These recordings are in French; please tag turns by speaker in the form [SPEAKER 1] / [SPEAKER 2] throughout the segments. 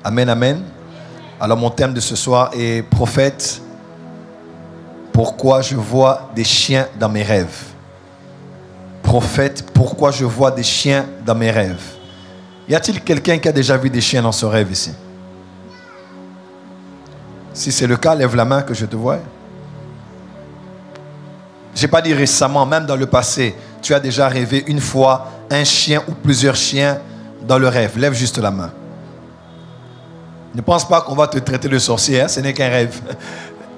[SPEAKER 1] Amen, amen. Alors mon thème de ce soir est prophète. Pourquoi je vois des chiens dans mes rêves? Prophète, pourquoi je vois des chiens dans mes rêves? Y a-t-il quelqu'un qui a déjà vu des chiens dans son rêve ici? Si c'est le cas, lève la main que je te vois. Je n'ai pas dit récemment, même dans le passé, tu as déjà rêvé une fois un chien ou plusieurs chiens dans le rêve. Lève juste la main. Ne pense pas qu'on va te traiter de sorcier, hein? Ce n'est qu'un rêve.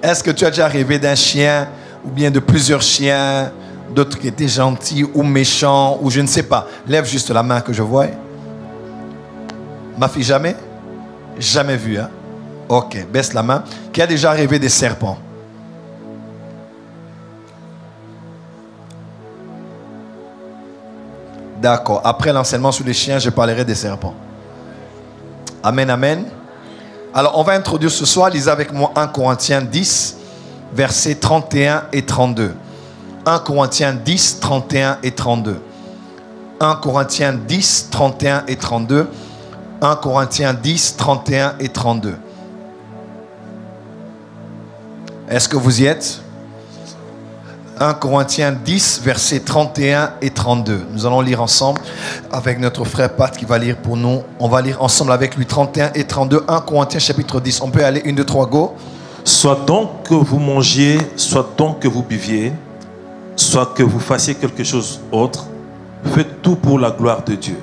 [SPEAKER 1] Est-ce que tu as déjà rêvé d'un chien ou bien de plusieurs chiens, d'autres qui étaient gentils ou méchants ou je ne sais pas? Lève juste la main que je vois. Ma fille, jamais? Jamais vu, hein? Ok, baisse la main. Qui a déjà rêvé des serpents? D'accord. Après l'enseignement sur les chiens, je parlerai des serpents. Amen, amen. Alors, on va introduire ce soir, lisez avec moi 1 Corinthiens 10, versets 31 et 32. 1 Corinthiens 10, 31 et 32. 1 Corinthiens 10, 31 et 32. 1 Corinthiens 10, 31 et 32. Est-ce que vous y êtes? 1 Corinthiens 10, versets 31 et 32. Nous allons lire ensemble avec notre frère Pat qui va lire pour nous. On va lire ensemble avec lui 31 et 32. 1 Corinthiens chapitre 10. On peut aller 1, 2, 3, go.
[SPEAKER 2] Soit donc que vous mangiez, soit donc que vous buviez, soit que vous fassiez quelque chose autre, faites tout pour la gloire de Dieu.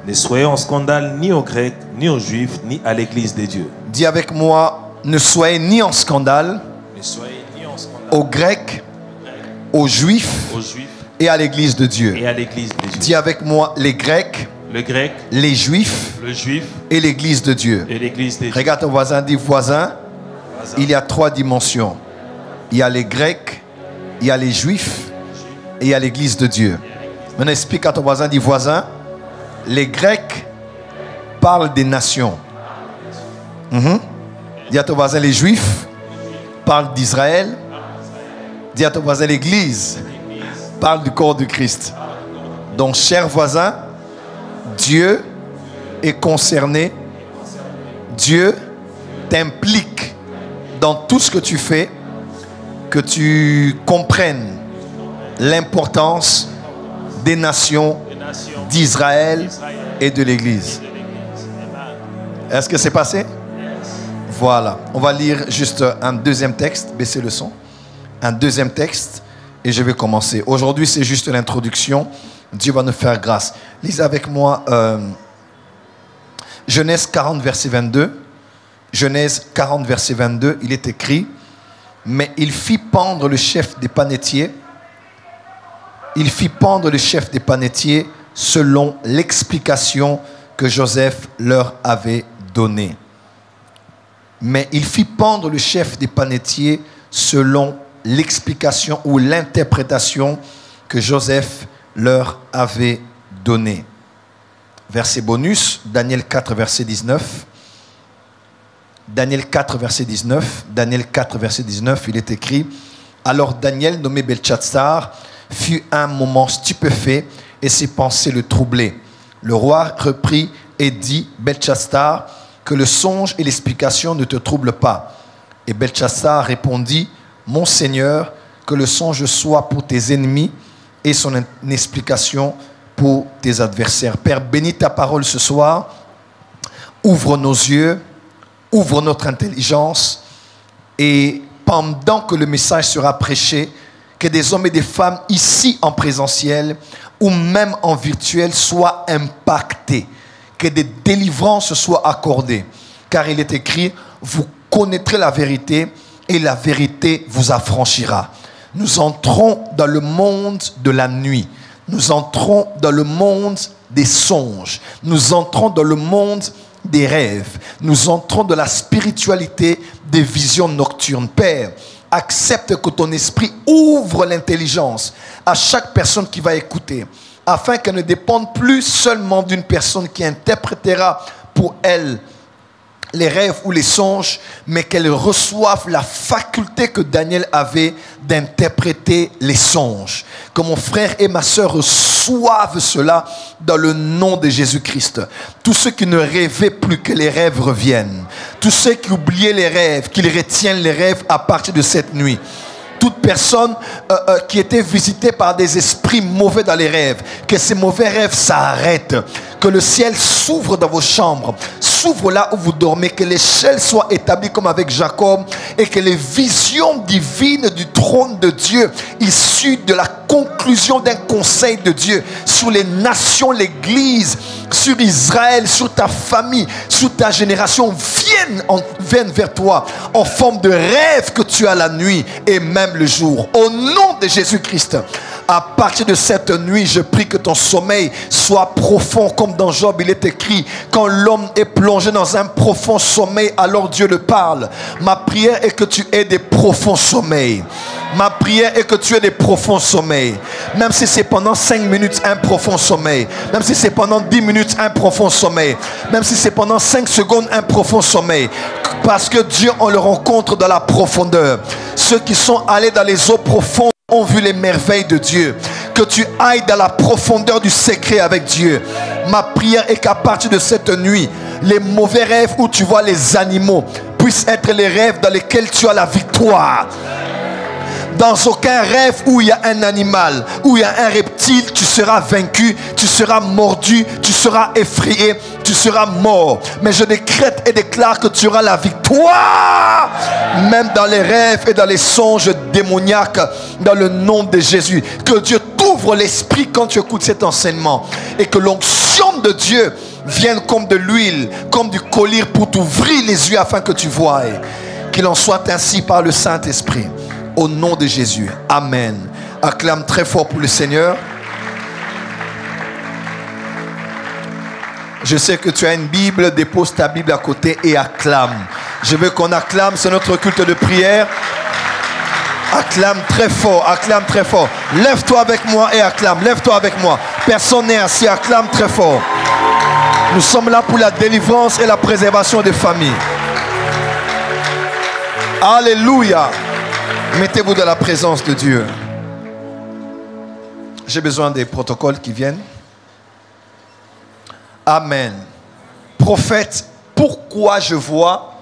[SPEAKER 2] Ne soyez en scandale ni aux Grecs, ni aux Juifs, ni à l'église des dieux.
[SPEAKER 1] Dis avec moi, ne soyez ni en scandale, aux Grecs, aux Juifs, et à l'église de Dieu. Dis avec moi, les Grecs, les Juifs, et l'église de Dieu. Regarde ton voisin, dis voisin, il y a 3 dimensions. Il y a les Grecs, il y a les Juifs, et il y a l'église de Dieu. Maintenant explique à ton voisin, dis voisin, les Grecs parlent des nations. Dis à ton voisin, les Juifs parlent d'Israël. Dis à ton voisin, l'église parle du corps de Christ. Donc, cher voisin, Dieu est concerné. Dieu t'implique dans tout ce que tu fais, que tu comprennes l'importance des nations, d'Israël et de l'église. Est-ce que c'est passé? Voilà. On va lire juste un deuxième texte. Baissez le son. Un deuxième texte et je vais commencer. Aujourd'hui, c'est juste l'introduction. Dieu va nous faire grâce. Lisez avec moi Genèse 40, verset 22. Genèse 40, verset 22. Il est écrit, mais il fit pendre le chef des panetiers. Il fit pendre le chef des panetiers selon l'explication que Joseph leur avait donnée. Mais il fit pendre le chef des panetiers selon l'explication ou l'interprétation que Joseph leur avait donnée. Verset bonus, Daniel 4, verset 19. Daniel 4, verset 19. Daniel 4, verset 19, il est écrit, alors Daniel, nommé Belchatsar, fut un moment stupéfait et ses pensées le troublaient. Le roi reprit et dit, Belchatsar, que le songe et l'explication ne te troublent pas. Et Belchatsar répondit, mon Seigneur, que le songe soit pour tes ennemis et son explication pour tes adversaires. Père, bénis ta parole ce soir. Ouvre nos yeux, ouvre notre intelligence et pendant que le message sera prêché, que des hommes et des femmes ici en présentiel ou même en virtuel soient impactés, que des délivrances soient accordées. Car il est écrit, vous connaîtrez la vérité et la vérité vous affranchira. Nous entrons dans le monde de la nuit. Nous entrons dans le monde des songes. Nous entrons dans le monde des rêves. Nous entrons dans la spiritualité des visions nocturnes. Père, accepte que ton esprit ouvre l'intelligence à chaque personne qui va écouter, afin qu'elle ne dépende plus seulement d'une personne qui interprétera pour elle les rêves ou les songes, mais qu'elle reçoive la faculté que Daniel avait d'interpréter les songes. Que mon frère et ma sœur reçoivent reçoivent cela dans le nom de Jésus-Christ. Tous ceux qui ne rêvaient plus, que les rêves reviennent. Tous ceux qui oubliaient les rêves, qu'ils retiennent les rêves à partir de cette nuit. Toute personne qui était visitée par des esprits mauvais dans les rêves, que ces mauvais rêves s'arrêtent, que le ciel s'ouvre dans vos chambres, s'ouvre là où vous dormez, que l'échelle soit établie comme avec Jacob et que les visions divines du trône de Dieu, issues de la conclusion d'un conseil de Dieu sur les nations, l'Église, sur Israël, sur ta famille, sur ta génération, viennent vers toi en forme de rêve que tu as la nuit et même le jour. Au nom de Jésus-Christ, à partir de cette nuit, je prie que ton sommeil soit profond, comme dans Job il est écrit, quand l'homme est plongé dans un profond sommeil, alors Dieu le parle. Ma prière est que tu aies des profonds sommeils. Ma prière est que tu aies des profonds sommeils. Même si c'est pendant 5 minutes un profond sommeil. Même si c'est pendant 10 minutes un profond sommeil. Même si c'est pendant 5 secondes un profond sommeil. Parce que Dieu, on le rencontre dans la profondeur. Ceux qui sont allés dans les eaux profondes ont vu les merveilles de Dieu. Que tu ailles dans la profondeur du secret avec Dieu. Ma prière est qu'à partir de cette nuit, les mauvais rêves où tu vois les animaux puissent être les rêves dans lesquels tu as la victoire. Dans aucun rêve où il y a un animal, où il y a un reptile, tu seras vaincu, tu seras mordu, tu seras effrayé, tu seras mort. Mais je décrète et déclare que tu auras la victoire, même dans les rêves et dans les songes démoniaques, dans le nom de Jésus. Que Dieu t'ouvre l'esprit quand tu écoutes cet enseignement et que l'onction de Dieu vienne comme de l'huile, comme du collyre pour t'ouvrir les yeux afin que tu voies. Qu'il en soit ainsi par le Saint-Esprit. Au nom de Jésus. Amen. Acclame très fort pour le Seigneur. Je sais que tu as une Bible. Dépose ta Bible à côté et acclame. Je veux qu'on acclame. C'est notre culte de prière. Acclame très fort. Acclame très fort. Lève-toi avec moi et acclame. Lève-toi avec moi. Personne n'est assis. Acclame très fort. Nous sommes là pour la délivrance et la préservation des familles. Alléluia. Mettez-vous dans la présence de Dieu. J'ai besoin des protocoles qui viennent. Amen. Prophète, pourquoi je vois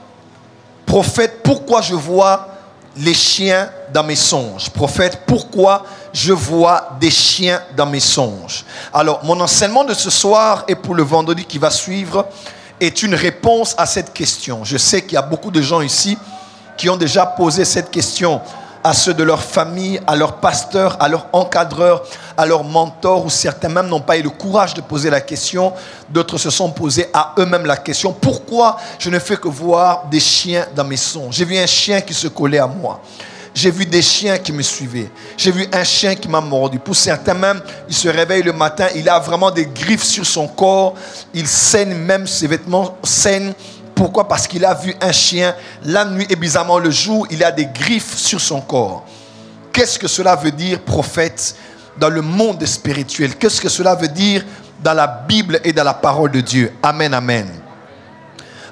[SPEAKER 1] les chiens dans mes songes? Prophète, pourquoi je vois des chiens dans mes songes? Alors, mon enseignement de ce soir et pour le vendredi qui va suivre est une réponse à cette question. Je sais qu'il y a beaucoup de gens ici qui ont déjà posé cette question à ceux de leur famille, à leur pasteur, à leur encadreur, à leur mentor, ou certains même n'ont pas eu le courage de poser la question. D'autres se sont posés à eux-mêmes la question: pourquoi je ne fais que voir des chiens dans mes songes? J'ai vu un chien qui se collait à moi. J'ai vu des chiens qui me suivaient. J'ai vu un chien qui m'a mordu. Pour certains même, il se réveille le matin, il a vraiment des griffes sur son corps. Il saigne, même ses vêtements saignent. Pourquoi? Parce qu'il a vu un chien la nuit et bizarrement le jour, il a des griffes sur son corps. Qu'est-ce que cela veut dire, prophète, dans le monde spirituel? Qu'est-ce que cela veut dire dans la Bible et dans la parole de Dieu? Amen, amen.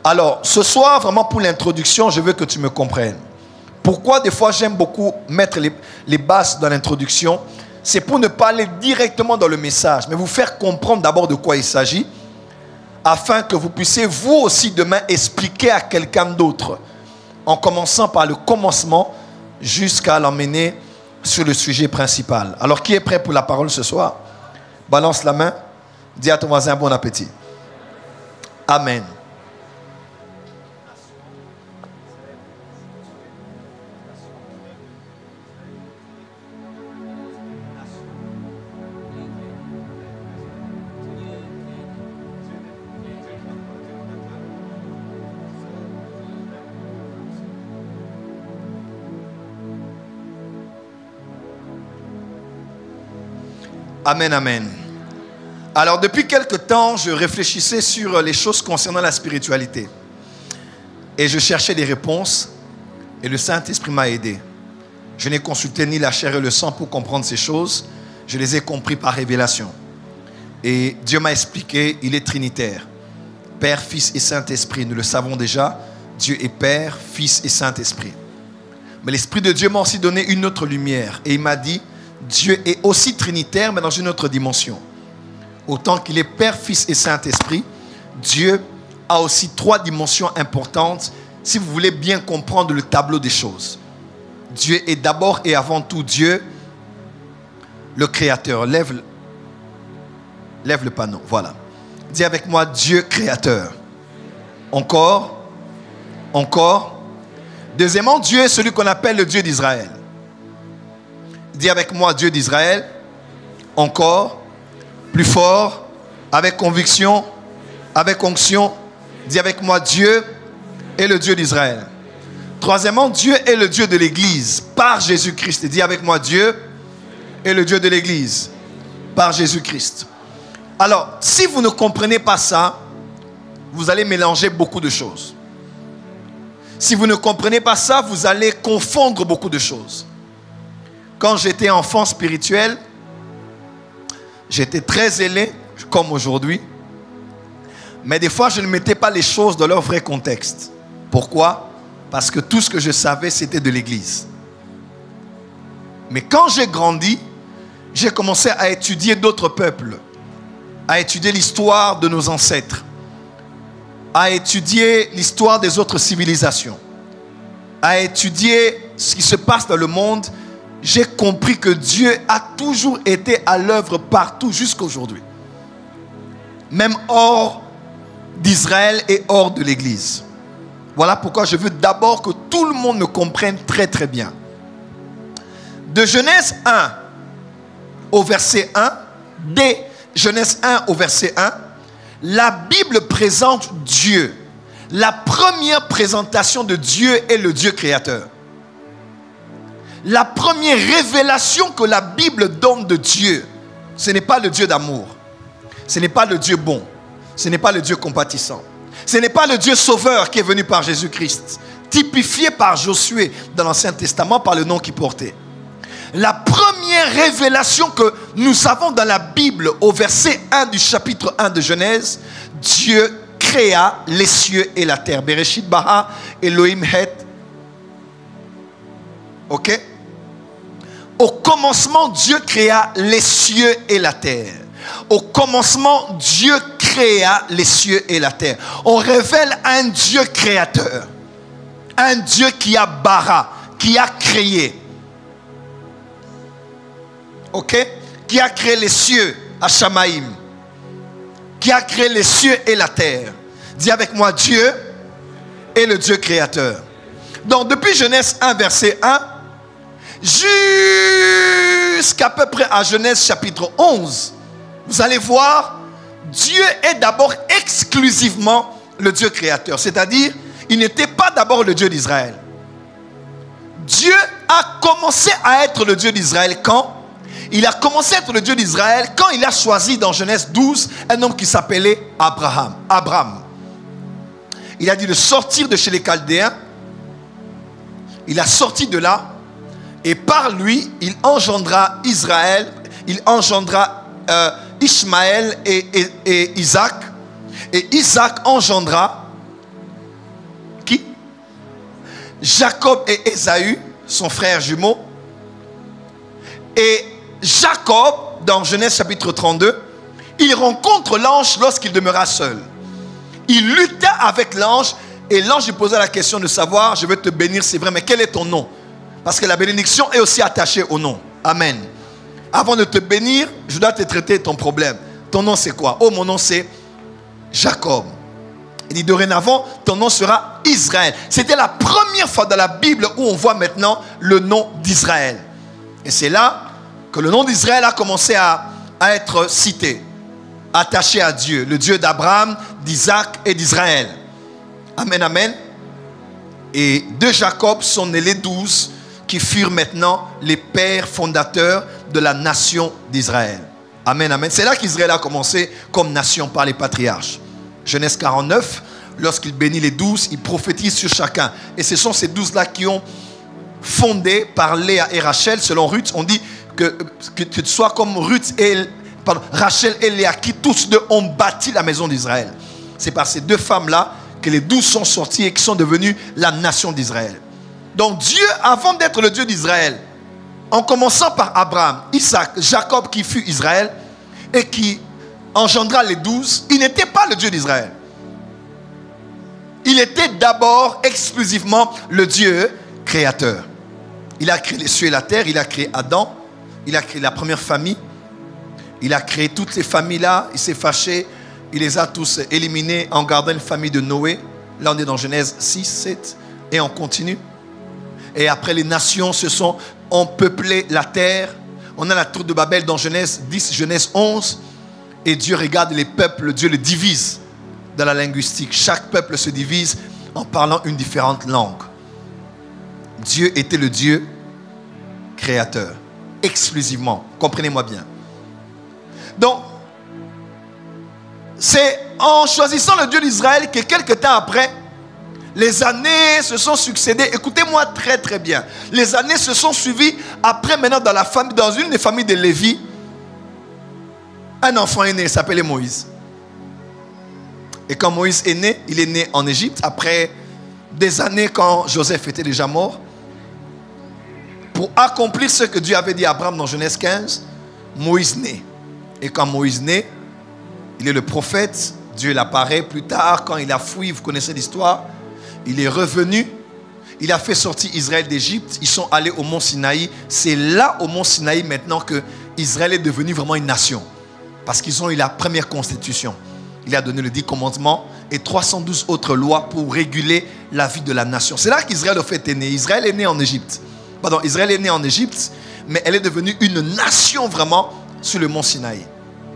[SPEAKER 1] Alors, ce soir, vraiment pour l'introduction, je veux que tu me comprennes. Pourquoi des fois j'aime beaucoup mettre les bases dans l'introduction? C'est pour ne pas aller directement dans le message, mais vous faire comprendre d'abord de quoi il s'agit, afin que vous puissiez vous aussi demain expliquer à quelqu'un d'autre, en commençant par le commencement jusqu'à l'emmener sur le sujet principal. Alors, qui est prêt pour la parole ce soir? Balance la main, dis à ton voisin bon appétit. Amen. Amen, amen. Alors, depuis quelque temps, je réfléchissais sur les choses concernant la spiritualité. Et je cherchais des réponses. Et le Saint-Esprit m'a aidé. Je n'ai consulté ni la chair et le sang pour comprendre ces choses. Je les ai compris par révélation. Et Dieu m'a expliqué, il est trinitaire. Père, Fils et Saint-Esprit. Nous le savons déjà. Dieu est Père, Fils et Saint-Esprit. Mais l'Esprit de Dieu m'a aussi donné une autre lumière. Et il m'a dit: Dieu est aussi trinitaire, mais dans une autre dimension. autant qu'il est Père, Fils et Saint-Esprit, Dieu a aussi 3 dimensions importantes si vous voulez bien comprendre le tableau des choses. Dieu est d'abord et avant tout Dieu, le Créateur. Lève le panneau, voilà. Dis avec moi, Dieu créateur. Encore. Deuxièmement, Dieu est celui qu'on appelle le Dieu d'Israël. Dis avec moi, Dieu d'Israël. Encore. Plus fort. Avec conviction. Avec onction. Dis avec moi, Dieu est le Dieu d'Israël. Troisièmement, Dieu est le Dieu de l'Église par Jésus-Christ. Dis avec moi, Dieu est le Dieu de l'Église par Jésus-Christ. Alors, si vous ne comprenez pas ça, vous allez mélanger beaucoup de choses. Si vous ne comprenez pas ça, vous allez confondre beaucoup de choses. Quand j'étais enfant spirituel, j'étais très zélé, comme aujourd'hui. Mais des fois, je ne mettais pas les choses dans leur vrai contexte. Pourquoi? Parce que tout ce que je savais, c'était de l'Église. Mais quand j'ai grandi, j'ai commencé à étudier d'autres peuples, à étudier l'histoire de nos ancêtres, à étudier l'histoire des autres civilisations, à étudier ce qui se passe dans le monde. J'ai compris que Dieu a toujours été à l'œuvre partout jusqu'à aujourd'hui. Même hors d'Israël et hors de l'Église. Voilà pourquoi je veux d'abord que tout le monde me comprenne très très bien. De Genèse 1 au verset 1, dès Genèse 1 au verset 1, la Bible présente Dieu. La première présentation de Dieu est le Dieu créateur. La première révélation que la Bible donne de Dieu, ce n'est pas le Dieu d'amour. Ce n'est pas le Dieu bon. Ce n'est pas le Dieu compatissant. Ce n'est pas le Dieu sauveur qui est venu par Jésus-Christ, typifié par Josué dans l'Ancien Testament par le nom qu'il portait. La première révélation que nous avons dans la Bible, au verset 1 du chapitre 1 de Genèse, Dieu créa les cieux et la terre. Bereshit bara Elohim het. Ok? Au commencement, Dieu créa les cieux et la terre. Au commencement, Dieu créa les cieux et la terre. On révèle un Dieu créateur. Un Dieu qui a bara, qui a créé. Ok? Qui a créé les cieux à Shamaïm. Qui a créé les cieux et la terre. Dis avec moi, Dieu est le Dieu créateur. Donc depuis Genèse 1 verset 1 jusqu'à peu près à Genèse chapitre 11, vous allez voir, Dieu est d'abord exclusivement le Dieu créateur. C'est-à-dire, il n'était pas d'abord le Dieu d'Israël. Dieu a commencé à être le Dieu d'Israël quand? Il a commencé à être le Dieu d'Israël quand il a choisi dans Genèse 12 un homme qui s'appelait Abraham. Il a dit de sortir de chez les Chaldéens. Il a sorti de là. Et par lui, il engendra Israël. Il engendra Ishmaël et Isaac. Et Isaac engendra qui? Jacob et Ésaü, son frère jumeau. Et Jacob, dans Genèse chapitre 32, il rencontre l'ange lorsqu'il demeura seul. Il lutta avec l'ange et l'ange lui posa la question de savoir, je veux te bénir, c'est vrai, mais quel est ton nom? Parce que la bénédiction est aussi attachée au nom. Amen. Avant de te bénir, je dois te traiter ton problème. Ton nom c'est quoi? Oh, mon nom c'est Jacob. Il dit dorénavant, ton nom sera Israël. C'était la première fois dans la Bible où on voit maintenant le nom d'Israël. Et c'est là que le nom d'Israël a commencé à être cité, attaché à Dieu, le Dieu d'Abraham, d'Isaac et d'Israël. Amen, amen. Et de Jacob sont nés les 12 qui furent maintenant les pères fondateurs de la nation d'Israël. Amen, amen. C'est là qu'Israël a commencé comme nation par les patriarches. Genèse 49, lorsqu'il bénit les 12, il prophétise sur chacun. Et ce sont ces 12-là qui ont fondé par Léa et Rachel. Selon Ruth, on dit que tu sois comme Rachel et Léa, qui tous deux ont bâti la maison d'Israël. C'est par ces deux femmes-là que les 12 sont sortis et qui sont devenus la nation d'Israël. Donc Dieu, avant d'être le Dieu d'Israël, en commençant par Abraham, Isaac, Jacob qui fut Israël, et qui engendra les 12, il n'était pas le Dieu d'Israël. Il était d'abord exclusivement le Dieu créateur. Il a créé les cieux et la terre, il a créé Adam, il a créé la première famille, il a créé toutes ces familles-là, il s'est fâché, il les a tous éliminés en gardant une famille de Noé. Là on est dans Genèse 6, 7 et on continue. Et après les nations ont peuplé la terre. On a la tour de Babel dans Genèse 10, Genèse 11. Et Dieu regarde les peuples, Dieu les divise dans la linguistique. Chaque peuple se divise en parlant une différente langue. Dieu était le Dieu créateur, exclusivement. Comprenez-moi bien. Donc, c'est en choisissant le Dieu d'Israël que quelque temps après, les années se sont succédées. Écoutez-moi très très bien. Les années se sont suivies. Après, maintenant, dans une des familles de Lévi, un enfant est né, il s'appelait Moïse. Et quand Moïse est né, il est né en Égypte. Après des années, quand Joseph était déjà mort, pour accomplir ce que Dieu avait dit à Abraham dans Genèse 15, Moïse naît. Et quand Moïse naît, il est le prophète. Dieu l'apparaît plus tard, quand il a fui, vous connaissez l'histoire. Il est revenu, il a fait sortir Israël d'Égypte, ils sont allés au mont Sinaï. C'est là au mont Sinaï maintenant que Israël est devenu vraiment une nation. Parce qu'ils ont eu la première constitution. Il a donné le 10 commandements et 312 autres lois pour réguler la vie de la nation. C'est là qu'Israël en fait est né. Israël est né en Égypte. Pardon, Israël est né en Égypte, mais elle est devenue une nation vraiment sur le mont Sinaï.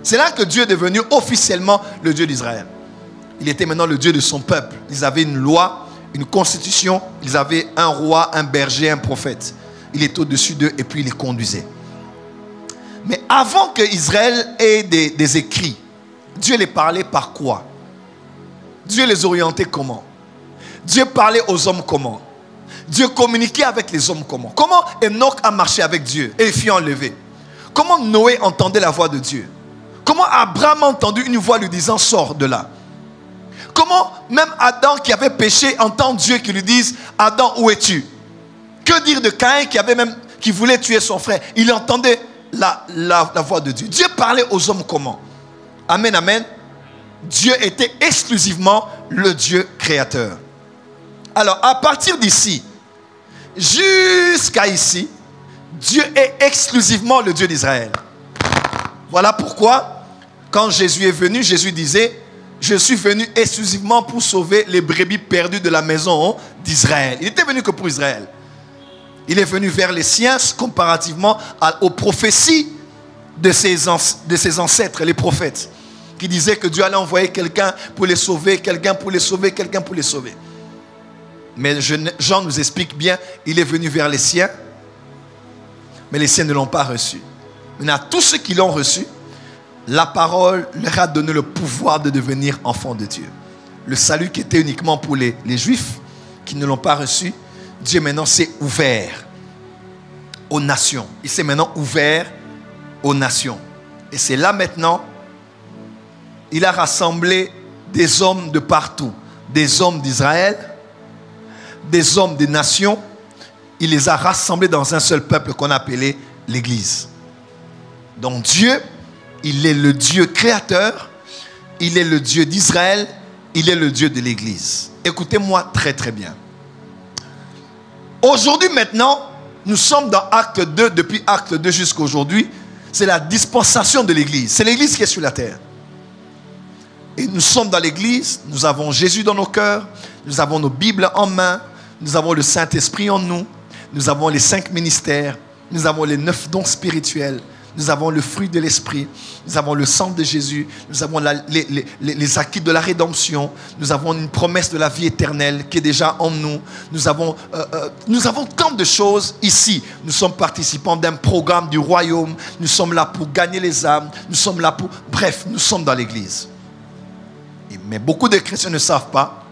[SPEAKER 1] C'est là que Dieu est devenu officiellement le Dieu d'Israël. Il était maintenant le Dieu de son peuple. Ils avaient une loi, une constitution, ils avaient un roi, un berger, un prophète. Il était au-dessus d'eux et puis il les conduisait. Mais avant que Israël ait des écrits, Dieu les parlait par quoi? Dieu les orientait comment? Dieu parlait aux hommes comment? Dieu communiquait avec les hommes comment? Comment Enoch a marché avec Dieu et il fut enlevé? Comment Noé entendait la voix de Dieu? Comment Abraham a entendu une voix lui disant sors de là? Comment même Adam qui avait péché entend Dieu qui lui dise Adam, où es-tu? Que dire de Caïn qui voulait tuer son frère? Il entendait la voix de Dieu. Dieu parlait aux hommes comment? Amen, amen. Dieu était exclusivement le Dieu créateur. Alors à partir d'ici jusqu'à ici, Dieu est exclusivement le Dieu d'Israël. Voilà pourquoi quand Jésus est venu, Jésus disait je suis venu exclusivement pour sauver les brebis perdues de la maison d'Israël. Il n'était venu que pour Israël. Il est venu vers les siens comparativement aux prophéties de ses ancêtres, les prophètes, qui disaient que Dieu allait envoyer quelqu'un pour les sauver, quelqu'un pour les sauver, quelqu'un pour les sauver. Mais Jean nous explique bien, il est venu vers les siens, mais les siens ne l'ont pas reçu. Maintenant, tous ceux qui l'ont reçu, la parole leur a donné le pouvoir de devenir enfants de Dieu. Le salut qui était uniquement pour les Juifs qui ne l'ont pas reçu, Dieu maintenant s'est ouvert aux nations. Il s'est maintenant ouvert aux nations. Et c'est là maintenant, il a rassemblé des hommes de partout, des hommes d'Israël, des hommes des nations. Il les a rassemblés dans un seul peuple qu'on appelait l'Église. Donc Dieu, il est le Dieu créateur, il est le Dieu d'Israël, il est le Dieu de l'Église. Écoutez-moi très très bien. Aujourd'hui maintenant, nous sommes dans Acte 2, depuis Acte 2 jusqu'à aujourd'hui, c'est la dispensation de l'Église. C'est l'Église qui est sur la terre. Et nous sommes dans l'Église, nous avons Jésus dans nos cœurs, nous avons nos Bibles en main, nous avons le Saint-Esprit en nous, nous avons les 5 ministères, nous avons les 9 dons spirituels, nous avons le fruit de l'Esprit, nous avons le sang de Jésus, nous avons les acquis de la rédemption, nous avons une promesse de la vie éternelle qui est déjà en nous. Nous avons tant de choses ici. Nous sommes participants d'un programme du royaume, nous sommes là pour gagner les âmes, nous sommes là pour... Bref, nous sommes dans l'Église. Mais beaucoup de chrétiens ne savent pas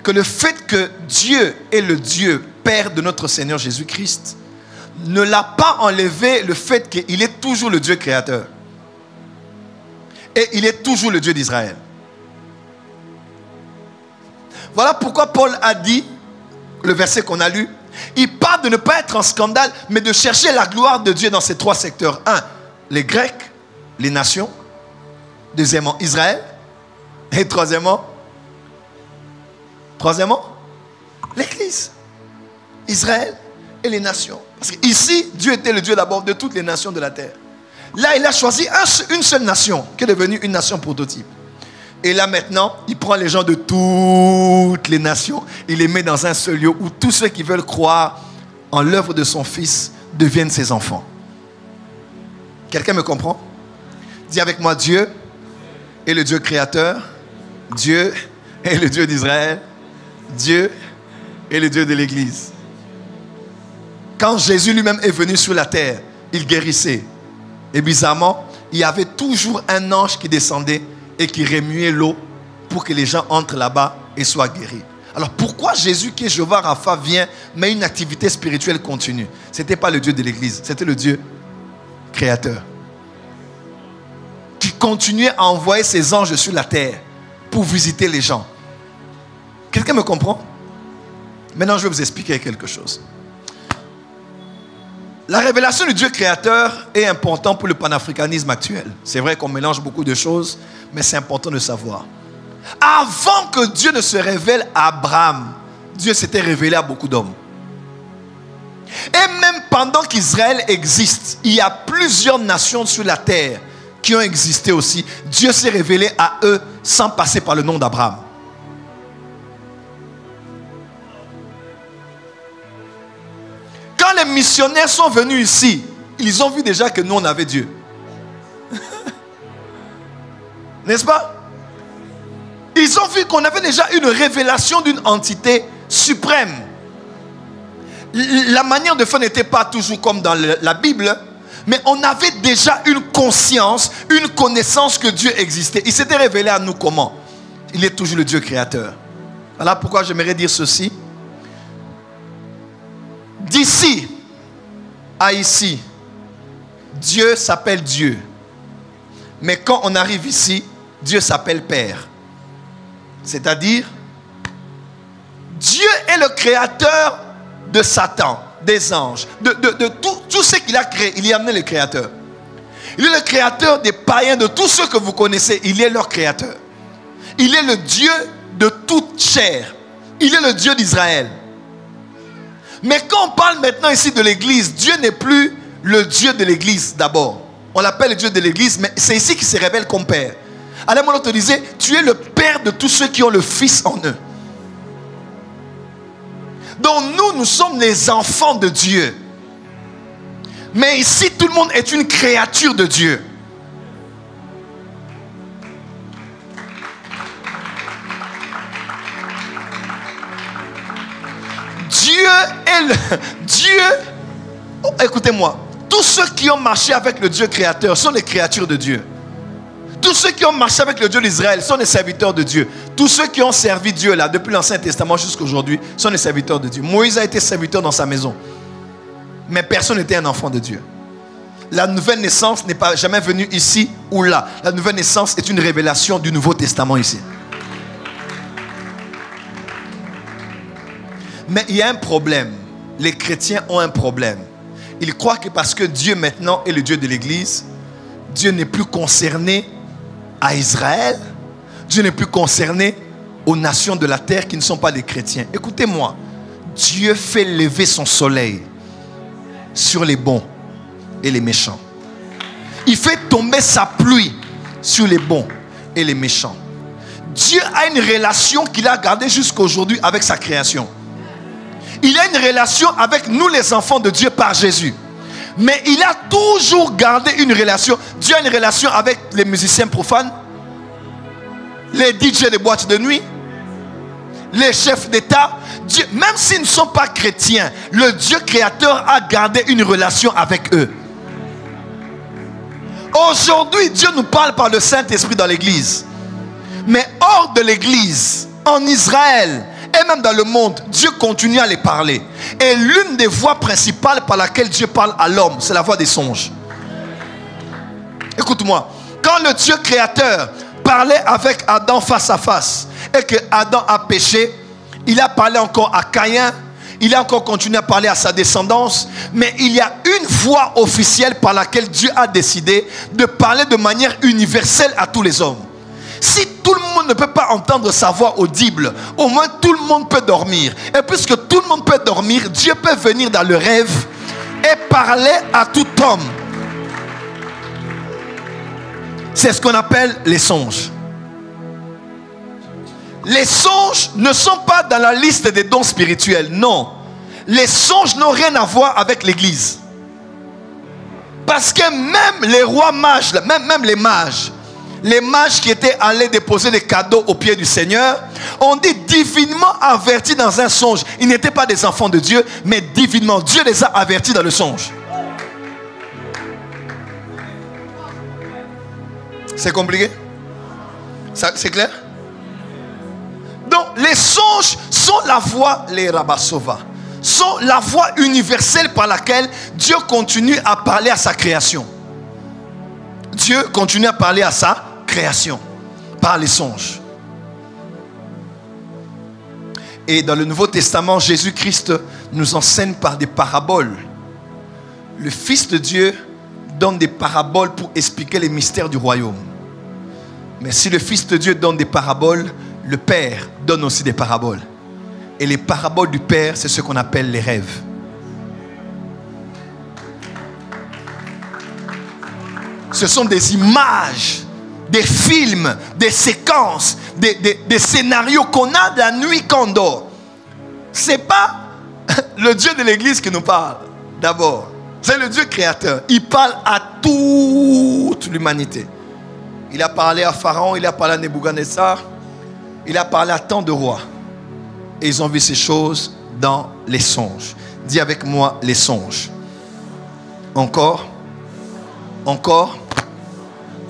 [SPEAKER 1] que le fait que Dieu est le Dieu Père de notre Seigneur Jésus-Christ ne l'a pas enlevé le fait qu'il est toujours le Dieu créateur. Et il est toujours le Dieu d'Israël. Voilà pourquoi Paul a dit, le verset qu'on a lu, il parle de ne pas être en scandale, mais de chercher la gloire de Dieu dans ces 3 secteurs. 1, les Grecs, les nations. Deuxièmement, Israël. Et troisièmement, l'Église. Israël et les nations. Parce qu'ici, Dieu était le Dieu d'abord de toutes les nations de la terre. Là, il a choisi une seule nation qui est devenue une nation prototype. Et là maintenant, il prend les gens de toutes les nations, il les met dans un seul lieu où tous ceux qui veulent croire en l'œuvre de son Fils deviennent ses enfants. Quelqu'un me comprend? Dis avec moi, Dieu est le Dieu créateur, Dieu est le Dieu d'Israël, Dieu est le Dieu de l'Église. Quand Jésus lui-même est venu sur la terre, il guérissait. Et bizarrement, il y avait toujours un ange qui descendait et qui remuait l'eau pour que les gens entrent là-bas et soient guéris. Alors pourquoi Jésus qui est Jéhovah Rapha vient, mais une activité spirituelle continue? Ce n'était pas le Dieu de l'Église, c'était le Dieu créateur. Qui continuait à envoyer ses anges sur la terre pour visiter les gens. Quelqu'un me comprend? Maintenant, je vais vous expliquer quelque chose. La révélation du Dieu créateur est importante pour le panafricanisme actuel. C'est vrai qu'on mélange beaucoup de choses, mais c'est important de savoir. Avant que Dieu ne se révèle à Abraham, Dieu s'était révélé à beaucoup d'hommes. Et même pendant qu'Israël existe, il y a plusieurs nations sur la terre qui ont existé aussi. Dieu s'est révélé à eux sans passer par le nom d'Abraham. Quand les missionnaires sont venus ici, ils ont vu déjà que nous on avait Dieu. N'est-ce pas? Ils ont vu qu'on avait déjà une révélation d'une entité suprême. La manière de faire n'était pas toujours comme dans la Bible, mais on avait déjà une conscience, une connaissance que Dieu existait. Il s'était révélé à nous comment? Il est toujours le Dieu créateur. Voilà pourquoi j'aimerais dire ceci. D'ici à ici, Dieu s'appelle Dieu. Mais quand on arrive ici, Dieu s'appelle Père. C'est-à-dire, Dieu est le créateur de Satan, des anges, de tout ce qu'il a créé. Il y a amené le créateur. Il est le créateur des païens, de tous ceux que vous connaissez. Il est leur créateur. Il est le Dieu de toute chair. Il est le Dieu d'Israël. Mais quand on parle maintenant ici de l'Église, Dieu n'est plus le Dieu de l'Église d'abord. On l'appelle le Dieu de l'Église, mais c'est ici qu'il se révèle comme Père. Alain Molo te disait, tu es le Père de tous ceux qui ont le Fils en eux. Donc nous sommes les enfants de Dieu. Mais ici, tout le monde est une créature de Dieu. Dieu, oh, écoutez-moi, tous ceux qui ont marché avec le Dieu créateur sont les créatures de Dieu. Tous ceux qui ont marché avec le Dieu d'Israël sont les serviteurs de Dieu. Tous ceux qui ont servi Dieu là, depuis l'Ancien Testament jusqu'à aujourd'hui, sont les serviteurs de Dieu. Moïse a été serviteur dans sa maison. Mais personne n'était un enfant de Dieu. La nouvelle naissance n'est pas jamais venue ici ou là. La nouvelle naissance est une révélation du Nouveau Testament ici. Mais il y a un problème. Les chrétiens ont un problème. Ils croient que parce que Dieu maintenant est le Dieu de l'Église, Dieu n'est plus concerné à Israël. Dieu n'est plus concerné aux nations de la terre qui ne sont pas des chrétiens. Écoutez-moi. Dieu fait lever son soleil sur les bons et les méchants. Il fait tomber sa pluie sur les bons et les méchants. Dieu a une relation qu'il a gardée jusqu'à aujourd'hui avec sa création. Il a une relation avec nous les enfants de Dieu par Jésus. Mais il a toujours gardé une relation. Dieu a une relation avec les musiciens profanes, les DJ des boîtes de nuit, les chefs d'État. Dieu, même s'ils ne sont pas chrétiens, le Dieu créateur a gardé une relation avec eux. Aujourd'hui, Dieu nous parle par le Saint-Esprit dans l'église. Mais hors de l'église, en Israël et même dans le monde, Dieu continue à les parler. Et l'une des voies principales par laquelle Dieu parle à l'homme, c'est la voie des songes. Écoute-moi, quand le Dieu créateur parlait avec Adam face à face et que Adam a péché, il a parlé encore à Caïn, Il a encore continué à parler à sa descendance. Mais il y a une voix officielle par laquelle Dieu a décidé de parler de manière universelle à tous les hommes. Si tout le monde ne peut pas entendre sa voix audible, au moins tout le monde peut dormir. Et puisque tout le monde peut dormir, Dieu peut venir dans le rêve et parler à tout homme. C'est ce qu'on appelle les songes. Les songes ne sont pas dans la liste des dons spirituels, non. Les songes n'ont rien à voir avec l'église. Parce que même les rois mages, même les mages qui étaient allés déposer des cadeaux aux pieds du Seigneur, ont dit divinement avertis dans un songe. Ils n'étaient pas des enfants de Dieu, mais divinement. Dieu les a avertis dans le songe. C'est compliqué? C'est clair? Donc les songes sont la voix, les Rabasova, sont la voix universelle par laquelle Dieu continue à parler à sa création. Dieu continue à parler à sa création par les songes. Et dans le Nouveau Testament, Jésus-Christ nous enseigne par des paraboles. Le Fils de Dieu donne des paraboles pour expliquer les mystères du royaume. Mais si le Fils de Dieu donne des paraboles, le Père donne aussi des paraboles. Et les paraboles du Père, c'est ce qu'on appelle les rêves. Ce sont des images, des films, des séquences, des scénarios qu'on a de la nuit quand on dort. Ce n'est pas le Dieu de l'église qui nous parle d'abord. C'est le Dieu créateur. Il parle à toute l'humanité. Il a parlé à Pharaon, il a parlé à Nebuchadnezzar, il a parlé à tant de rois. Et ils ont vu ces choses dans les songes. Dis avec moi les songes. Encore. Encore.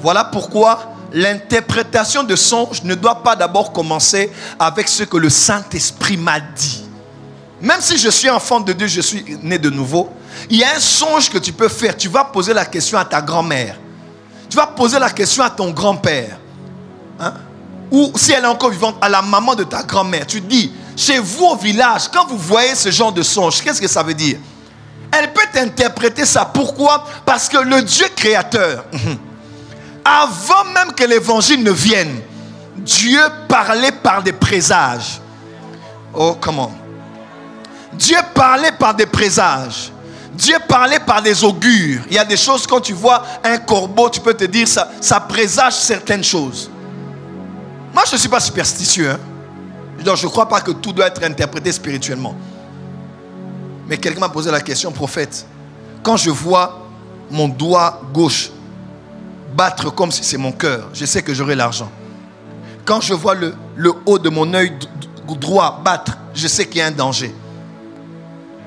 [SPEAKER 1] Voilà pourquoi l'interprétation de songes ne doit pas d'abord commencer avec ce que le Saint-Esprit m'a dit. Même si je suis enfant de Dieu, je suis né de nouveau, il y a un songe que tu peux faire. Tu vas poser la question à ta grand-mère. Tu vas poser la question à ton grand-père. Hein? Ou si elle est encore vivante, à la maman de ta grand-mère. Tu dis, chez vous au village, quand vous voyez ce genre de songe, qu'est-ce que ça veut dire? Elle peut interpréter ça. Pourquoi? Parce que le Dieu créateur, avant même que l'évangile ne vienne, Dieu parlait par des présages. Oh, comment? Dieu parlait par des présages. Dieu parlait par des augures. Il y a des choses, quand tu vois un corbeau, tu peux te dire, ça présage certaines choses. Moi, je ne suis pas superstitieux. Hein? Donc, je ne crois pas que tout doit être interprété spirituellement. Mais quelqu'un m'a posé la question, prophète. Quand je vois mon doigt gauche battre comme si c'est mon cœur, je sais que j'aurai l'argent. Quand je vois le haut de mon œil droit battre, je sais qu'il y a un danger.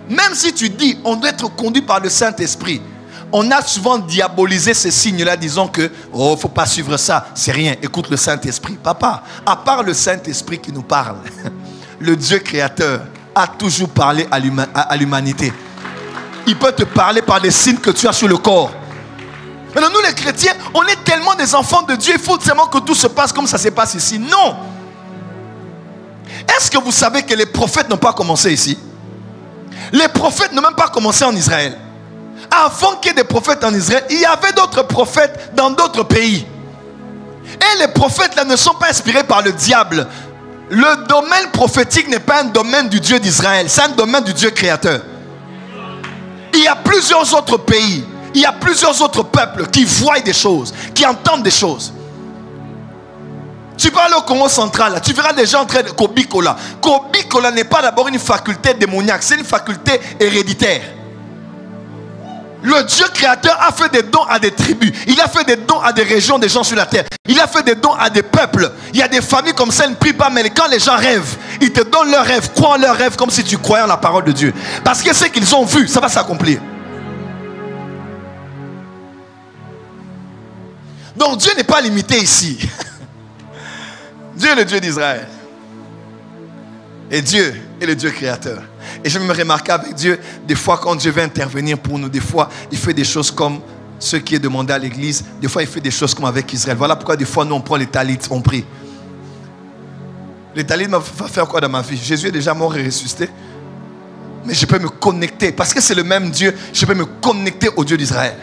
[SPEAKER 1] Même si tu dis, on doit être conduit par le Saint-Esprit, on a souvent diabolisé ces signes-là, disant que, oh, il ne faut pas suivre ça, c'est rien, écoute le Saint-Esprit. Papa, à part le Saint-Esprit qui nous parle, le Dieu créateur a toujours parlé à l'humanité. Il peut te parler par des signes que tu as sur le corps. Maintenant, nous les chrétiens, on est tellement des enfants de Dieu, il faut tellement que tout se passe comme ça se passe ici. Non. Est-ce que vous savez que les prophètes n'ont pas commencé ici? Les prophètes n'ont même pas commencé en Israël. Avant qu'il y ait des prophètes en Israël, il y avait d'autres prophètes dans d'autres pays. Et les prophètes là ne sont pas inspirés par le diable. Le domaine prophétique n'est pas un domaine du Dieu d'Israël, c'est un domaine du Dieu créateur. Il y a plusieurs autres pays, il y a plusieurs autres peuples qui voient des choses, qui entendent des choses. Tu parles au Congo central, là, tu verras des gens en train de Kobikola. Kobikola n'est pas d'abord une faculté démoniaque, c'est une faculté héréditaire. Le Dieu créateur a fait des dons à des tribus. Il a fait des dons à des régions des gens sur la terre. Il a fait des dons à des peuples. Il y a des familles comme ça, ils ne prient pas, mais quand les gens rêvent, ils te donnent leurs rêves. Crois en leurs rêves comme si tu croyais en la parole de Dieu. Parce que ce qu'ils ont vu, ça va s'accomplir. Donc Dieu n'est pas limité ici. Dieu est le Dieu d'Israël. Et Dieu est le Dieu créateur. Et je me remarque avec Dieu, des fois quand Dieu veut intervenir pour nous, des fois il fait des choses comme ce qui est demandé à l'église. Des fois il fait des choses comme avec Israël. Voilà pourquoi des fois nous on prend les talits, on prie. Les talits va faire quoi dans ma vie? Jésus est déjà mort et ressuscité. mais je peux me connecter. Parce que c'est le même Dieu, je peux me connecter au Dieu d'Israël.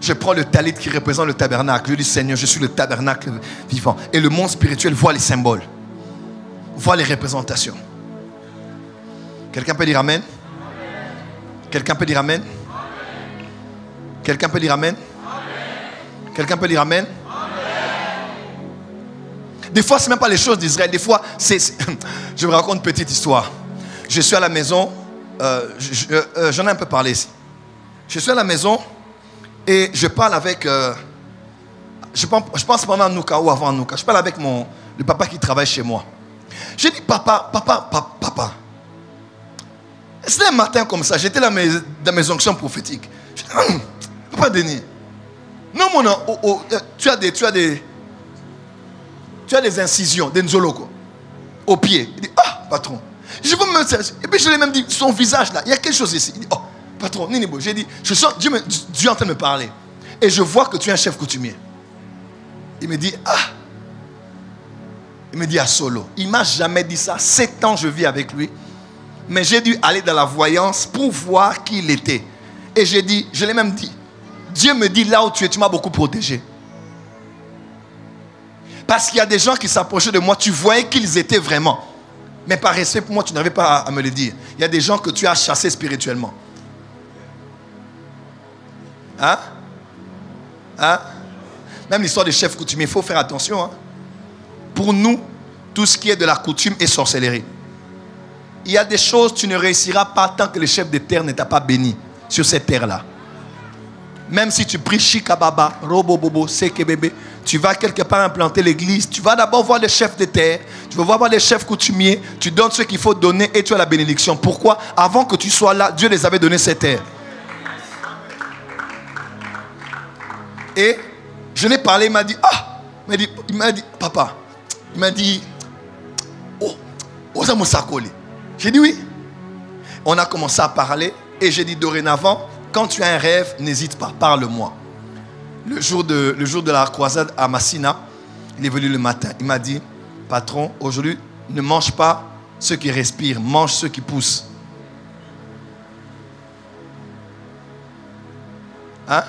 [SPEAKER 1] Je prends le talit qui représente le tabernacle. Je dis, Seigneur, je suis le tabernacle vivant. Et le monde spirituel voit les symboles, voit les représentations. Quelqu'un peut dire Amen? Quelqu'un peut dire Amen? Quelqu'un peut dire Amen? Quelqu'un peut dire Amen? Des fois, ce n'est même pas les choses d'Israël. Des fois, je vous raconte une petite histoire. Je suis à la maison. J'en ai un peu parlé ici. Je suis à la maison et je parle avec... je pense pendant Nouka ou avant Nouka. Je parle avec le papa qui travaille chez moi. J'ai dit, papa. C'était un matin comme ça. J'étais dans mes onctions prophétiques. Je dis, papa Denis. Non, mon nom, tu as des incisions, des nzoloko, au pied. Il dit, patron, je veux me... Et puis je lui ai même dit, son visage là, il y a quelque chose ici. Il dit, patron, Ninibo, j'ai dit, je sens, Dieu est en train de me parler. Et je vois que tu es un chef coutumier. Il me dit, il me dit à Solo. Il ne m'a jamais dit ça. 7 ans je vis avec lui. Mais j'ai dû aller dans la voyance pour voir qui il était. Et j'ai dit, je l'ai même dit, Dieu me dit, là où tu es, tu m'as beaucoup protégé. Parce qu'il y a des gens qui s'approchaient de moi, tu voyais qu'ils étaient vraiment. Mais par respect pour moi, tu n'arrivais pas à me le dire. Il y a des gens que tu as chassés spirituellement. Hein? Même l'histoire des chefs coutumiers, il faut faire attention. Hein? Pour nous, tout ce qui est de la coutume est sorcellerie. Il y a des choses que tu ne réussiras pas tant que le chef de terre ne t'a pas béni sur cette terre-là. Même si tu pries Chikababa, Robobobo, Sekebebe, tu vas quelque part implanter l'église, tu vas d'abord voir les chefs de terre, tu vas voir les chefs coutumiers, tu donnes ce qu'il faut donner et tu as la bénédiction. Pourquoi? Avant que tu sois là, Dieu les avait donné cette terre. Et je l'ai parlé, il m'a dit, il m'a dit, papa, il m'a dit, Osa Moussakoli. J'ai dit oui. On a commencé à parler et j'ai dit dorénavant, quand tu as un rêve, n'hésite pas, parle-moi. Le jour de la croisade à Massina, il est venu le matin. Il m'a dit, patron, aujourd'hui, ne mange pas ceux qui respirent, mange ceux qui poussent. Hein?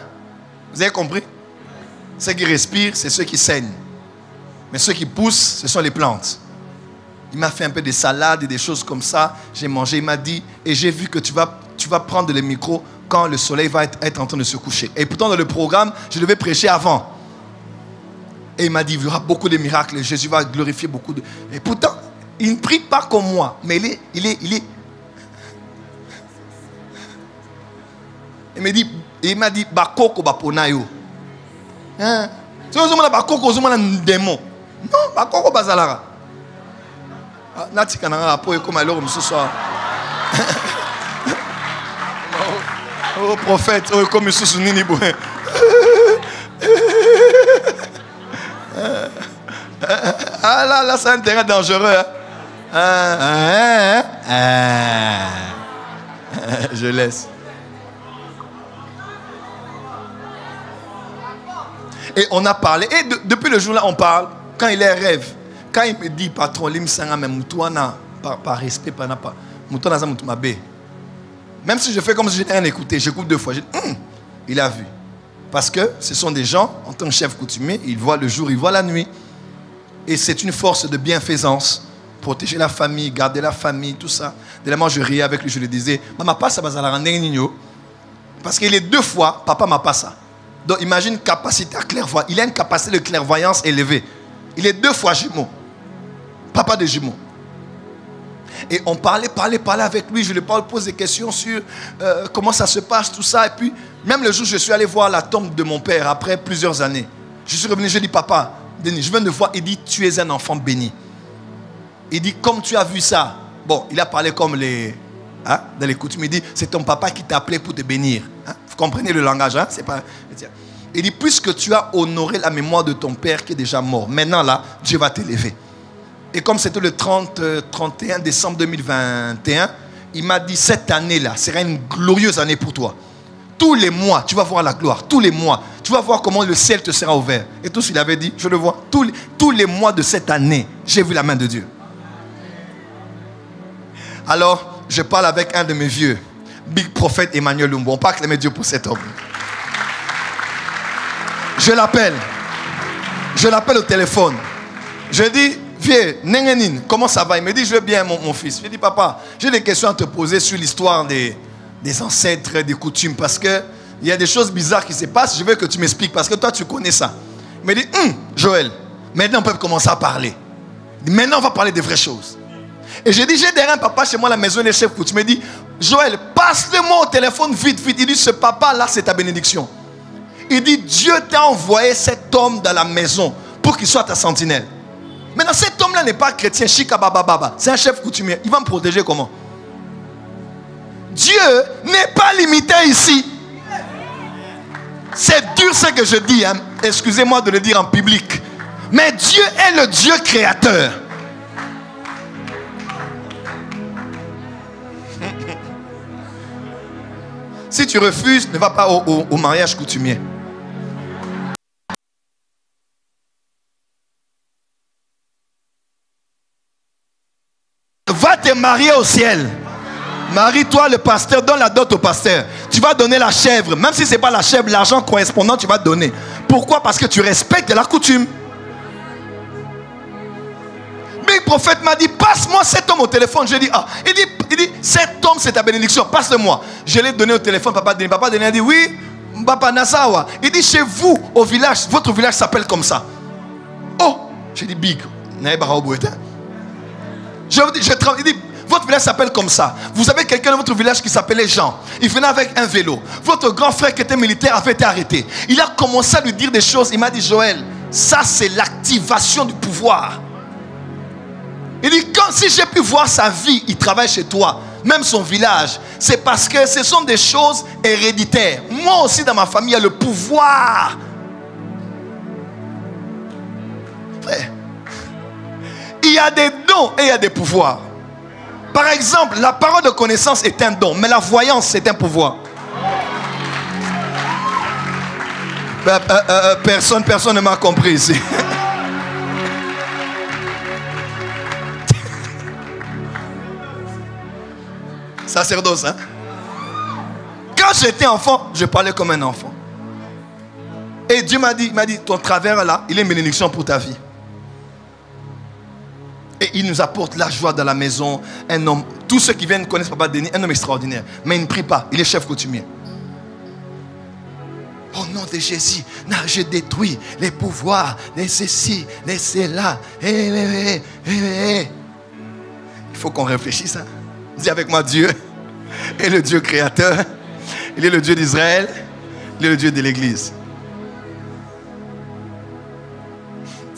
[SPEAKER 1] Vous avez compris? Ceux qui respirent, c'est ceux qui saignent. Mais ceux qui poussent, ce sont les plantes. Il m'a fait un peu de salade et des choses comme ça. J'ai mangé, il m'a dit, et j'ai vu que tu vas prendre le micro quand le soleil va être en train de se coucher. Et pourtant, dans le programme, je devais prêcher avant. Et il m'a dit, il y aura beaucoup de miracles. Jésus va glorifier beaucoup de... Et pourtant, il ne prie pas comme moi. Mais il est... Il m'a dit, bakoko baponayo. Hein? C'est vous avez bakoko, vous avez un démon. Non, bakoko bazalara. Natika nanga apo comme alors ce soir. Oh prophète, oh comme sous nini bo. Ah là c'est un terrain dangereux. Je laisse. Et on a parlé. Et depuis le jour-là, on parle. Quand il est rêve. Quand il me dit, patron, par respect, même si je fais comme si j'étais rien écouté, j'écoute 2 fois. Je dis, il a vu. Parce que ce sont des gens, en tant que chef coutumier, ils voient le jour, ils voient la nuit. Et c'est une force de bienfaisance. Protéger la famille, garder la famille, tout ça. Dernièrement, je riais avec lui, je lui disais, Maman, pas ça, parce qu'il est 2 fois, papa m'a pas ça. Donc imagine une capacité à clairvoyance. Il a une capacité de clairvoyance élevée. Il est 2 fois jumeau. Papa de jumeaux. Et on parlait avec lui. Je lui pose des questions sur comment ça se passe, tout ça. Et puis, même le jour où je suis allé voir la tombe de mon père, après plusieurs années, je suis revenu, je dis, papa, Denis, je viens de voir. Il dit, tu es un enfant béni. Il dit, comme tu as vu ça. Bon, il a parlé comme dans les coutumes. Il dit, c'est ton papa qui t'a appelé pour te bénir. Hein? Vous comprenez le langage, hein? C'est pas... Il dit, puisque tu as honoré la mémoire de ton père qui est déjà mort, maintenant là, Dieu va t'élever. Et comme c'était le 31 décembre 2021, il m'a dit, cette année-là sera une glorieuse année pour toi. Tous les mois, tu vas voir la gloire. Tous les mois, tu vas voir comment le ciel te sera ouvert. Et tout ce qu'il avait dit, je le vois. Tous les mois de cette année, j'ai vu la main de Dieu. Alors, je parle avec un de mes vieux, Big Prophet Emmanuel Lumbo. On peut acclamer Dieu pour cet homme. Je l'appelle au téléphone. Je dis, vieux, Nengenin, comment ça va? Il me dit, je vais bien mon fils. Je dis, papa, j'ai des questions à te poser sur l'histoire des ancêtres, des coutumes, parce qu'il y a des choses bizarres qui se passent. Je veux que tu m'expliques, parce que toi, tu connais ça. Il me dit, Joël, maintenant on peut commencer à parler. Maintenant, on va parler des vraies choses. Et j'ai dit, j'ai derrière un papa chez moi à la maison des chefs coutumiers. Il me dit, Joël, passe-le-moi au téléphone vite, vite. Il dit, ce papa-là, c'est ta bénédiction. Il dit, Dieu t'a envoyé cet homme dans la maison pour qu'il soit ta sentinelle. Maintenant, cet homme-là n'est pas chrétien, Shikabababa. C'est un chef coutumier. Il va me protéger comment? Dieu n'est pas limité ici. C'est dur ce que je dis, hein. Excusez-moi de le dire en public. Mais Dieu est le Dieu créateur. Si tu refuses, ne va pas au mariage coutumier. Va te marier au ciel. Marie-toi le pasteur, donne la dot au pasteur. Tu vas donner la chèvre. Même si ce n'est pas la chèvre, l'argent correspondant, tu vas donner. Pourquoi? Parce que tu respectes la coutume. Big Prophet m'a dit, passe-moi cet homme au téléphone. Je dis, il dit, cet homme c'est ta bénédiction, passe-le-moi. Je l'ai donné au téléphone, papa Denis a dit, oui, papa Nasawa. Il dit, chez vous, au village, votre village s'appelle comme ça. Oh, j'ai dit, Big, il dit, votre village s'appelle comme ça. Vous avez quelqu'un dans votre village qui s'appelait Jean. Il venait avec un vélo. Votre grand frère qui était militaire avait été arrêté. Il a commencé à lui dire des choses. Il m'a dit, Joël, ça c'est l'activation du pouvoir. Il dit, si j'ai pu voir sa vie, il travaille chez toi, même son village, c'est parce que ce sont des choses héréditaires. Moi aussi dans ma famille, il y a le pouvoir. Frère, il y a des dons et il y a des pouvoirs. Par exemple, la parole de connaissance est un don, mais la voyance c'est un pouvoir. Personne ne m'a compris ici. Sacerdoce, hein? Quand j'étais enfant, je parlais comme un enfant. Et Dieu m'a dit, ton travers là, il est une bénédiction pour ta vie. Et il nous apporte la joie dans la maison. Un homme, tous ceux qui viennent connaissent Papa Denis, un homme extraordinaire. Mais il ne prie pas, il est chef coutumier. Au nom de Jésus, je détruis les pouvoirs, les ceci, les cela. Il faut qu'on réfléchisse. Hein? Dis avec moi, Dieu est le Dieu créateur. Il est le Dieu d'Israël. Il est le Dieu de l'Église.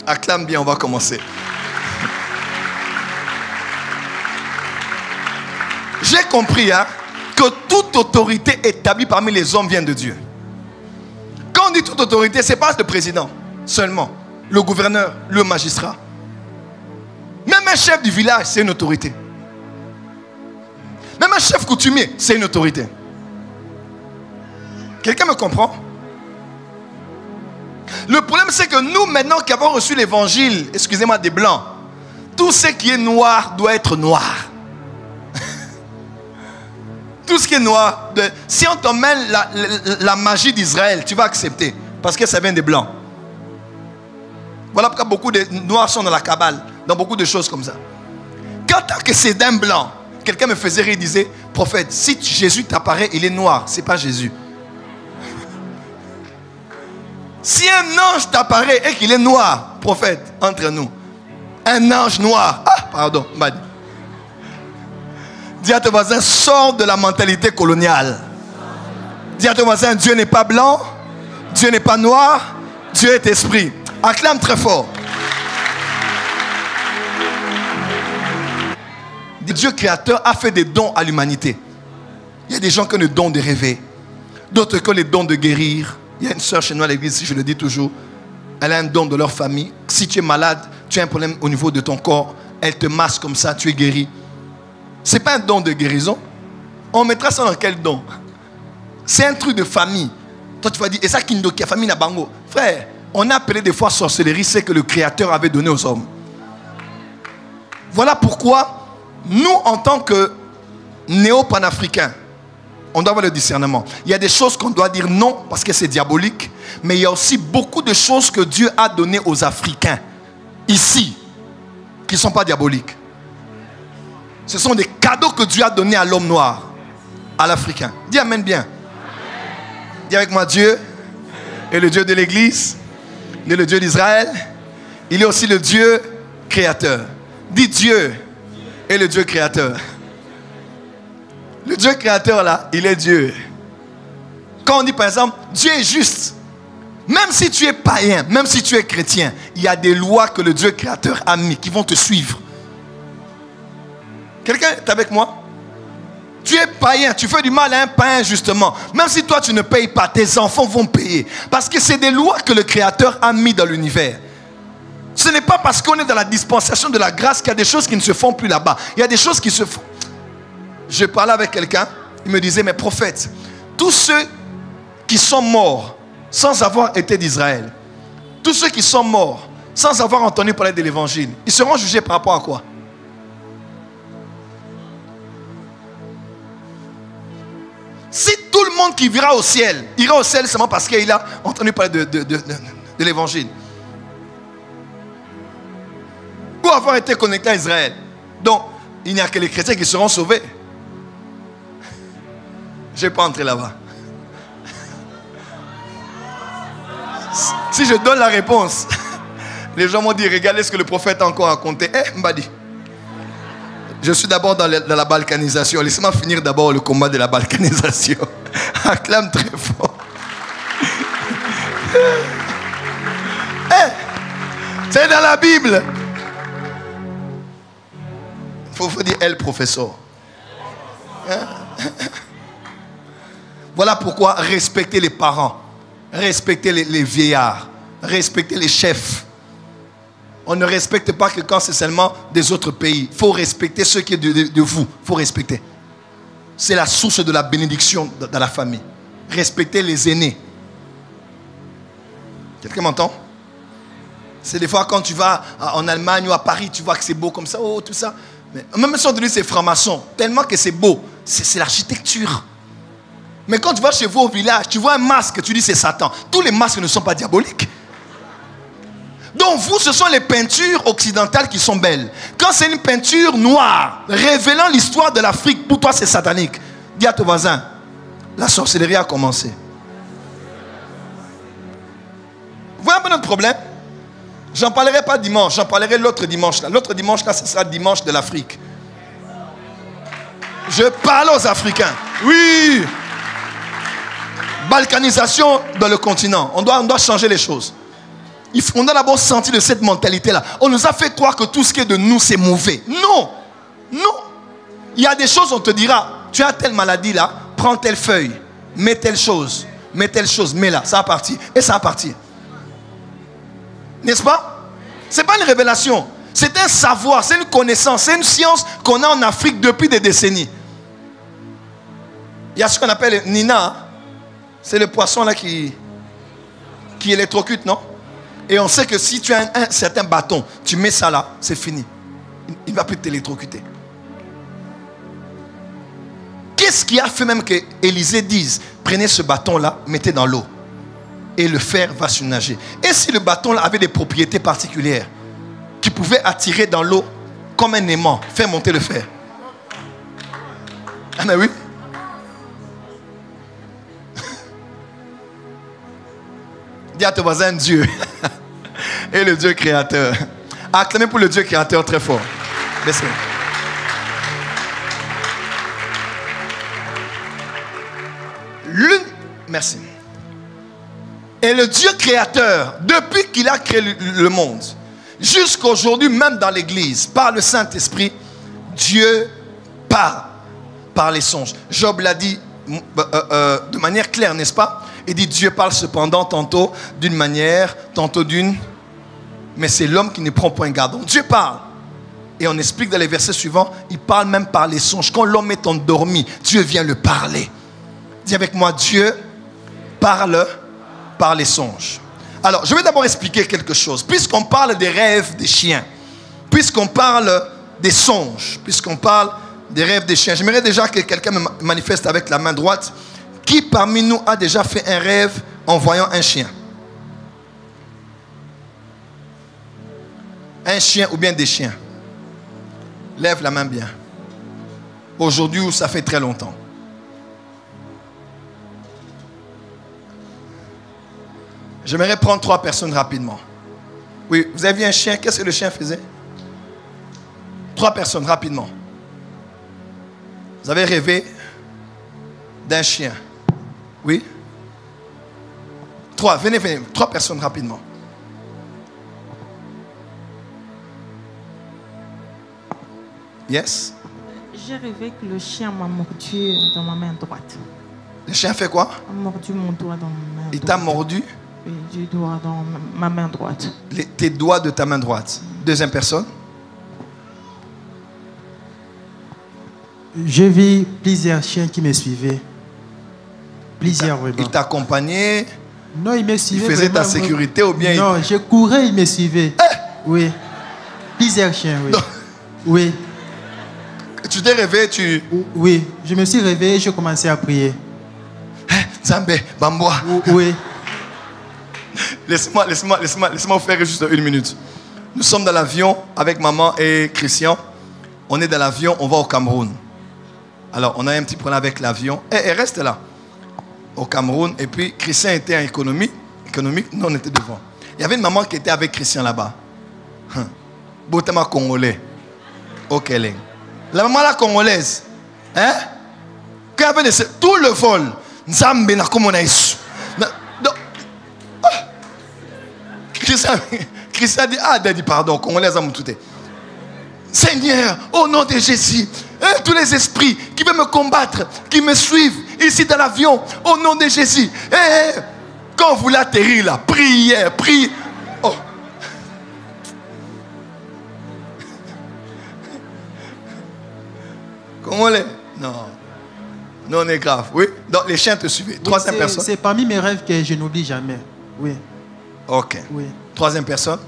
[SPEAKER 1] Acclame bien, on va commencer. J'ai compris que toute autorité établie parmi les hommes vient de Dieu. Quand on dit toute autorité, ce n'est pas le président seulement, le gouverneur, le magistrat. Même un chef du village, c'est une autorité. Même un chef coutumier, c'est une autorité. Quelqu'un me comprend? Le problème, c'est que nous, maintenant qui avons reçu l'évangile, excusez-moi, des blancs, tout ce qui est noir doit être noir. Tout ce qui est noir, si on t'emmène la magie d'Israël, tu vas accepter. Parce que ça vient des blancs. Voilà pourquoi beaucoup de noirs sont dans la Kabbale, dans beaucoup de choses comme ça. Quand que c'est d'un blanc, quelqu'un me faisait rire, il disait, prophète, si Jésus t'apparaît, il est noir, c'est pas Jésus. Si un ange t'apparaît et qu'il est noir, prophète, entre nous, un ange noir, pardon, m'a dit. Dis à ton voisin, sors de la mentalité coloniale. Dis à ton voisin, Dieu n'est pas blanc, Dieu n'est pas noir, Dieu est esprit. Acclame très fort. Dieu créateur a fait des dons à l'humanité. Il y a des gens qui ont le don de rêver, d'autres qui ont le don de guérir. Il y a une soeur chez nous à l'église, je le dis toujours, elle a un don de leur famille. Si tu es malade, tu as un problème au niveau de ton corps, elle te masse comme ça, tu es guéri. Ce n'est pas un don de guérison. On mettra ça dans quel don? C'est un truc de famille. Toi tu vas dire, et ça qui a famille na bango. Frère, on a appelé des fois sorcellerie ce que le Créateur avait donné aux hommes. Voilà pourquoi nous, en tant que néo-panafricains, on doit avoir le discernement. Il y a des choses qu'on doit dire non parce que c'est diabolique, mais il y a aussi beaucoup de choses que Dieu a données aux Africains, ici, qui ne sont pas diaboliques. Ce sont des cadeaux que Dieu a donnés à l'homme noir, à l'Africain. Dis amen bien. Dis avec moi, Dieu est le Dieu de l'Église, il est le Dieu d'Israël, il est aussi le Dieu créateur. Dis Dieu est le Dieu créateur. Le Dieu créateur là, il est Dieu. Quand on dit par exemple, Dieu est juste, même si tu es païen, même si tu es chrétien, il y a des lois que le Dieu créateur a mis qui vont te suivre. Quelqu'un est avec moi? Tu es païen, tu fais du mal à un païen justement. Même si toi tu ne payes pas, tes enfants vont payer. Parce que c'est des lois que le Créateur a mis dans l'univers. Ce n'est pas parce qu'on est dans la dispensation de la grâce qu'il y a des choses qui ne se font plus là-bas. Il y a des choses qui se font. Je parlais avec quelqu'un, il me disait, mais prophète, tous ceux qui sont morts sans avoir été d'Israël, tous ceux qui sont morts sans avoir entendu parler de l'évangile, ils seront jugés par rapport à quoi? Si tout le monde qui ira au ciel seulement parce qu'il a entendu parler de l'évangile, ou avoir été connecté à Israël, donc il n'y a que les chrétiens qui seront sauvés. Je ne vais pas entrer là-bas. Si je donne la réponse, les gens m'ont dit, regardez ce que le prophète a encore raconté. Mbadi, je suis d'abord dans la balkanisation. Laissez-moi finir d'abord le combat de la balkanisation. Acclame très fort. C'est dans la Bible. Il faut dire elle, professeur. Voilà pourquoi respecter les parents, respecter les vieillards, respecter les chefs. On ne respecte pas que quand c'est seulement des autres pays. Il faut respecter ceux qui sont de vous. Il faut respecter. C'est la source de la bénédiction dans la famille. Respecter les aînés. Quelqu'un m'entend? C'est des fois quand tu vas en Allemagne ou à Paris, tu vois que c'est beau comme ça, oh, tout ça. Mais même si on te dit c'est franc-maçon, tellement que c'est beau, c'est l'architecture. Mais quand tu vas chez vous au village, tu vois un masque, tu dis c'est Satan. Tous les masques ne sont pas diaboliques. Donc vous, ce sont les peintures occidentales qui sont belles. Quand c'est une peinture noire, révélant l'histoire de l'Afrique, pour toi c'est satanique. Dis à ton voisin, la sorcellerie a commencé. Vous voyez un peu notre problème? J'en parlerai pas dimanche, j'en parlerai l'autre dimanche. L'autre dimanche, là, ce sera le dimanche de l'Afrique. Je parle aux Africains. Oui. Balkanisation dans le continent. On doit changer les choses. On doit d'abord sortir de cette mentalité-là. On nous a fait croire que tout ce qui est de nous, c'est mauvais. Non. Non. Il y a des choses, on te dira, tu as telle maladie là, prends telle feuille, mets telle chose, mets là, ça va partir. Et ça va partir. N'est-ce pas? Ce n'est pas une révélation. C'est un savoir, c'est une connaissance, c'est une science qu'on a en Afrique depuis des décennies. Il y a ce qu'on appelle Nina. C'est le poisson là qui électrocute, non? Et on sait que si tu as un certain bâton, tu mets ça là, c'est fini. Il ne va plus t'électrocuter. Qu'est-ce qui a fait même que Élisée dise, prenez ce bâton là, mettez dans l'eau. Et le fer va surnager. Et si le bâton là avait des propriétés particulières qui pouvaient attirer dans l'eau comme un aimant, faire monter le fer. Ah mais oui. Dis à ton voisin Dieu et le Dieu créateur. Acclamez pour le Dieu créateur très fort. Baissez. Merci. Et le Dieu créateur, depuis qu'il a créé le monde, jusqu'à aujourd'hui, même dans l'église, par le Saint-Esprit, Dieu parle par les songes. Job l'a dit de manière claire, n'est-ce pas? Il dit Dieu parle cependant tantôt d'une manière, tantôt d'une. Mais c'est l'homme qui ne prend point garde. Donc Dieu parle. Et on explique dans les versets suivants, il parle même par les songes. Quand l'homme est endormi, Dieu vient le parler. Dis avec moi, Dieu parle par les songes. Alors, je vais d'abord expliquer quelque chose. Puisqu'on parle des rêves des chiens, puisqu'on parle des songes, puisqu'on parle Des rêves des chiens. J'aimerais déjà que quelqu'un me manifeste avec la main droite. Qui parmi nous a déjà fait un rêve en voyant un chien? Un chien ou bien des chiens? Lève la main bien. Aujourd'hui ou ça fait très longtemps? J'aimerais prendre 3 personnes rapidement. Oui, vous avez vu un chien? Qu'est-ce que le chien faisait? 3 personnes rapidement. Vous avez rêvé d'un chien? Oui? 3, venez, 3 personnes rapidement. Yes?
[SPEAKER 3] J'ai rêvé que le chien m'a mordu dans ma main droite.
[SPEAKER 1] Le chien fait quoi?
[SPEAKER 3] Il m'a mordu mon doigt dans ma main droite.
[SPEAKER 1] Il t'a mordu?
[SPEAKER 3] Oui, du doigt dans ma main droite.
[SPEAKER 1] Tes doigts de ta main droite. Deuxième personne?
[SPEAKER 4] J'ai vu plusieurs chiens qui me suivaient. Plusieurs, vraiment.
[SPEAKER 1] Il t'accompagnait?
[SPEAKER 4] Non, il me suivait.
[SPEAKER 1] Il faisait
[SPEAKER 4] vraiment,
[SPEAKER 1] ta sécurité ou bien
[SPEAKER 4] non, je courais, il me suivait. Oui. Plusieurs chiens, oui.
[SPEAKER 1] Non.
[SPEAKER 4] Oui.
[SPEAKER 1] Tu t'es réveillé,
[SPEAKER 4] Oui, je me suis réveillé, je commençais à prier.
[SPEAKER 1] Zambé, Bamboa.
[SPEAKER 4] Oui.
[SPEAKER 1] Laisse-moi vous faire juste 1 minute. Nous sommes dans l'avion avec maman et Christian. On est dans l'avion, on va au Cameroun. Alors, on a un petit problème avec l'avion. Et reste là. Au Cameroun. Et puis, Christian était en économique. Nous, on était devant. Il y avait une maman qui était avec Christian là-bas. Botama congolais. Au Keleng. La maman la congolaise. Hein? Quand il y avait tout le vol. Nzambe na comme on a ici. Christian dit, daddy, pardon, congolaise à tout. Seigneur, au nom de Jésus, tous les esprits qui veulent me combattre, qui me suivent ici dans l'avion, au nom de Jésus. Quand vous l'atterrissez là, priez, priez. Oh. Congolais? Non. Non, on est grave. Oui. Donc les chiens te suivaient. Troisième personne.
[SPEAKER 4] C'est parmi mes rêves que je n'oublie jamais. Oui.
[SPEAKER 1] Ok.
[SPEAKER 4] Oui.
[SPEAKER 1] Troisième personne.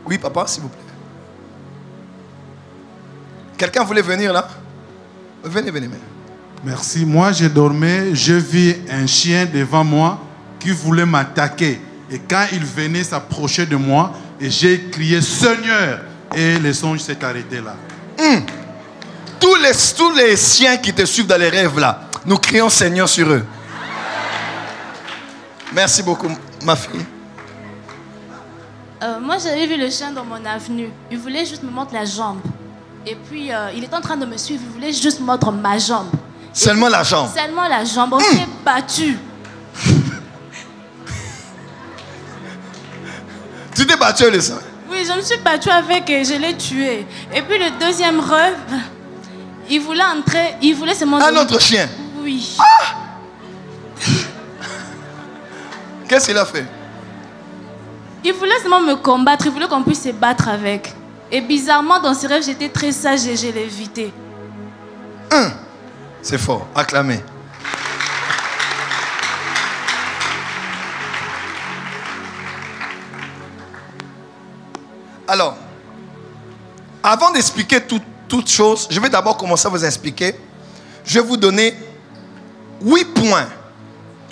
[SPEAKER 1] Oui, papa, s'il vous plaît. Quelqu'un voulait venir là? Venez.
[SPEAKER 5] Merci. Moi, je dormais, je vis un chien devant moi qui voulait m'attaquer. Et quand il venait s'approcher de moi, et j'ai crié Seigneur. Et le songe s'est arrêté là.
[SPEAKER 1] Tous les chiens qui te suivent dans les rêves là, nous crions Seigneur sur eux. Merci beaucoup, ma fille.
[SPEAKER 6] Moi, j'avais vu le chien dans mon avenue. Il voulait juste me montrer la jambe. Et puis, il était en train de me suivre. Il voulait juste me montrer ma jambe.
[SPEAKER 1] Seulement la jambe?
[SPEAKER 6] Seulement la jambe. On s'est battu.
[SPEAKER 1] Tu t'es battu le sang?
[SPEAKER 6] Oui, je me suis battue avec et je l'ai tué. Et puis, le deuxième rêve, il voulait entrer. Il voulait se montrer.
[SPEAKER 1] Un autre chien?
[SPEAKER 6] Oui.
[SPEAKER 1] Qu'est-ce qu'il a fait?
[SPEAKER 6] Il voulait seulement me combattre. Il voulait qu'on puisse se battre avec. Et bizarrement, dans ce rêve, j'étais très sage et je l'ai évité.
[SPEAKER 1] C'est fort. Acclamez. Alors, avant d'expliquer toutes choses, je vais d'abord commencer à vous expliquer. Je vais vous donner 8 points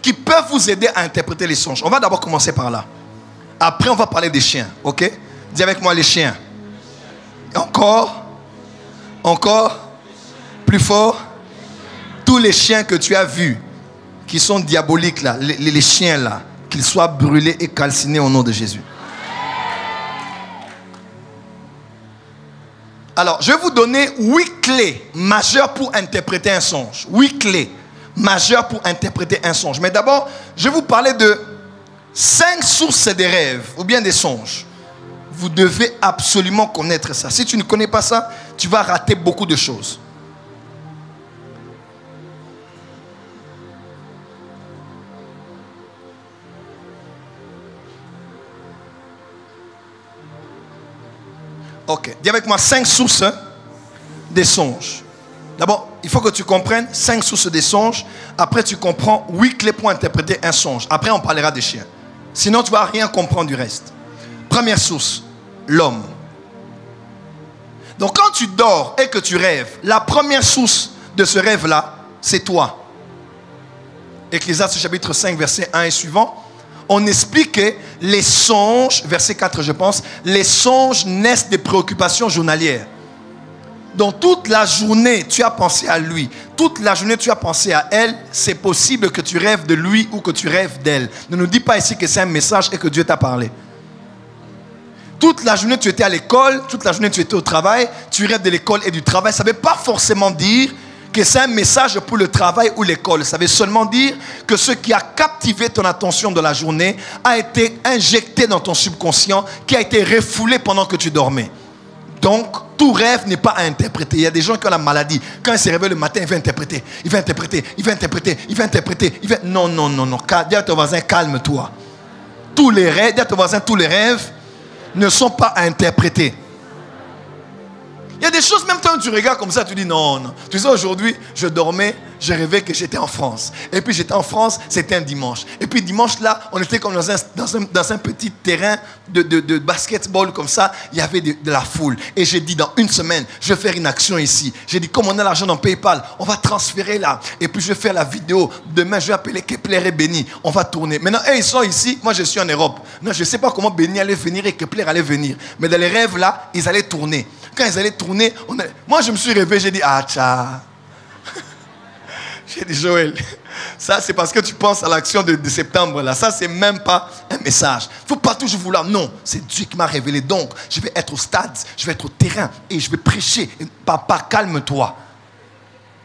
[SPEAKER 1] qui peuvent vous aider à interpréter les songes. On va d'abord commencer par là. Après, on va parler des chiens. Ok? Dis avec moi les chiens. Encore, plus fort. Tous les chiens que tu as vus, qui sont diaboliques là, les chiens là, qu'ils soient brûlés et calcinés au nom de Jésus. Alors, je vais vous donner 8 clés majeures pour interpréter un songe. 8 clés majeures pour interpréter un songe. Mais d'abord, je vais vous parler de 5 sources des rêves ou bien des songes. Vous devez absolument connaître ça. Si tu ne connais pas ça, tu vas rater beaucoup de choses. Ok. Dis avec moi 5 sources des songes. D'abord, il faut que tu comprennes 5 sources des songes. Après, tu comprends 8 clés pour interpréter un songe. Après, on parlera des chiens. Sinon, tu ne vas rien comprendre du reste. Première source, l'homme. Donc, quand tu dors et que tu rêves, première source de ce rêve-là, c'est toi. Ecclésiaste chapitre 5, verset 1 et suivant. On explique que les songes, verset 4 je pense, les songes naissent des préoccupations journalières. Donc toute la journée, tu as pensé à lui. Toute la journée, tu as pensé à elle. C'est possible que tu rêves de lui ou que tu rêves d'elle. Ne nous dis pas ici que c'est un message et que Dieu t'a parlé. Toute la journée, tu étais à l'école. Toute la journée, tu étais au travail. Tu rêves de l'école et du travail. Ça ne veut pas forcément dire que c'est un message pour le travail ou l'école. Ça veut seulement dire que ce qui a captivé ton attention de la journée a été injecté dans ton subconscient, qui a été refoulé pendant que tu dormais. Donc, tout rêve n'est pas à interpréter. Il y a des gens qui ont la maladie. Quand ils se réveillent le matin, ils vont interpréter. Ils vont interpréter. Ils vont interpréter. Ils vont interpréter. Non, non, non, non. Dis à ton voisin, calme-toi. Tous les rêves, dis à ton voisin, tous les rêves ne sont pas à interpréter. Il y a des choses, même quand tu regardes comme ça, tu dis non, non. Tu sais, aujourd'hui, je dormais, je rêvais que j'étais en France. Et puis j'étais en France, c'était un dimanche. Et puis dimanche là, on était comme dans un petit terrain de basketball comme ça. Il y avait de la foule. Et j'ai dit, dans une semaine, je vais faire une action ici. J'ai dit, comme on a l'argent dans PayPal, on va transférer là. Et puis je vais faire la vidéo. Demain, je vais appeler Kepler et Béni. On va tourner. Maintenant, eux, ils sont ici. Moi, je suis en Europe. Non, je ne sais pas comment Béni allait venir et Kepler allait venir. Mais dans les rêves là, ils allaient tourner. Quand ils allaient tourner, moi je me suis réveillé, j'ai dit, ah tcha. J'ai dit, Joël, ça c'est parce que tu penses à l'action de septembre là. Ça c'est même pas un message. Il ne faut pas toujours vouloir. Non, c'est Dieu qui m'a révélé. Donc, je vais être au stade, je vais être au terrain et je vais prêcher. Et, papa, calme-toi.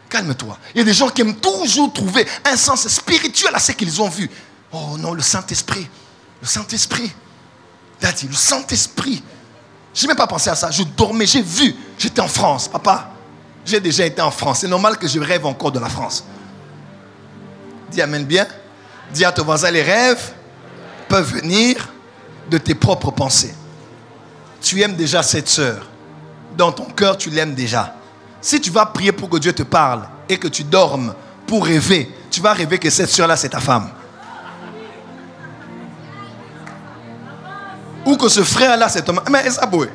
[SPEAKER 1] Calme-toi. Il y a des gens qui aiment toujours trouver un sens spirituel à ce qu'ils ont vu. Oh non, le Saint-Esprit. Le Saint-Esprit. Il a dit, le Saint-Esprit. Je n'ai même pas pensé à ça. Je dormais, j'ai vu. J'étais en France, papa. J'ai déjà été en France. C'est normal que je rêve encore de la France. Dis amen bien. Dis à ton voisin, les rêves peuvent venir de tes propres pensées. Tu aimes déjà cette sœur. Dans ton cœur, tu l'aimes déjà. Si tu vas prier pour que Dieu te parle et que tu dormes pour rêver, tu vas rêver que cette sœur-là, c'est ta femme. Ou que ce frère-là, c'est ton... Mais ça bouille.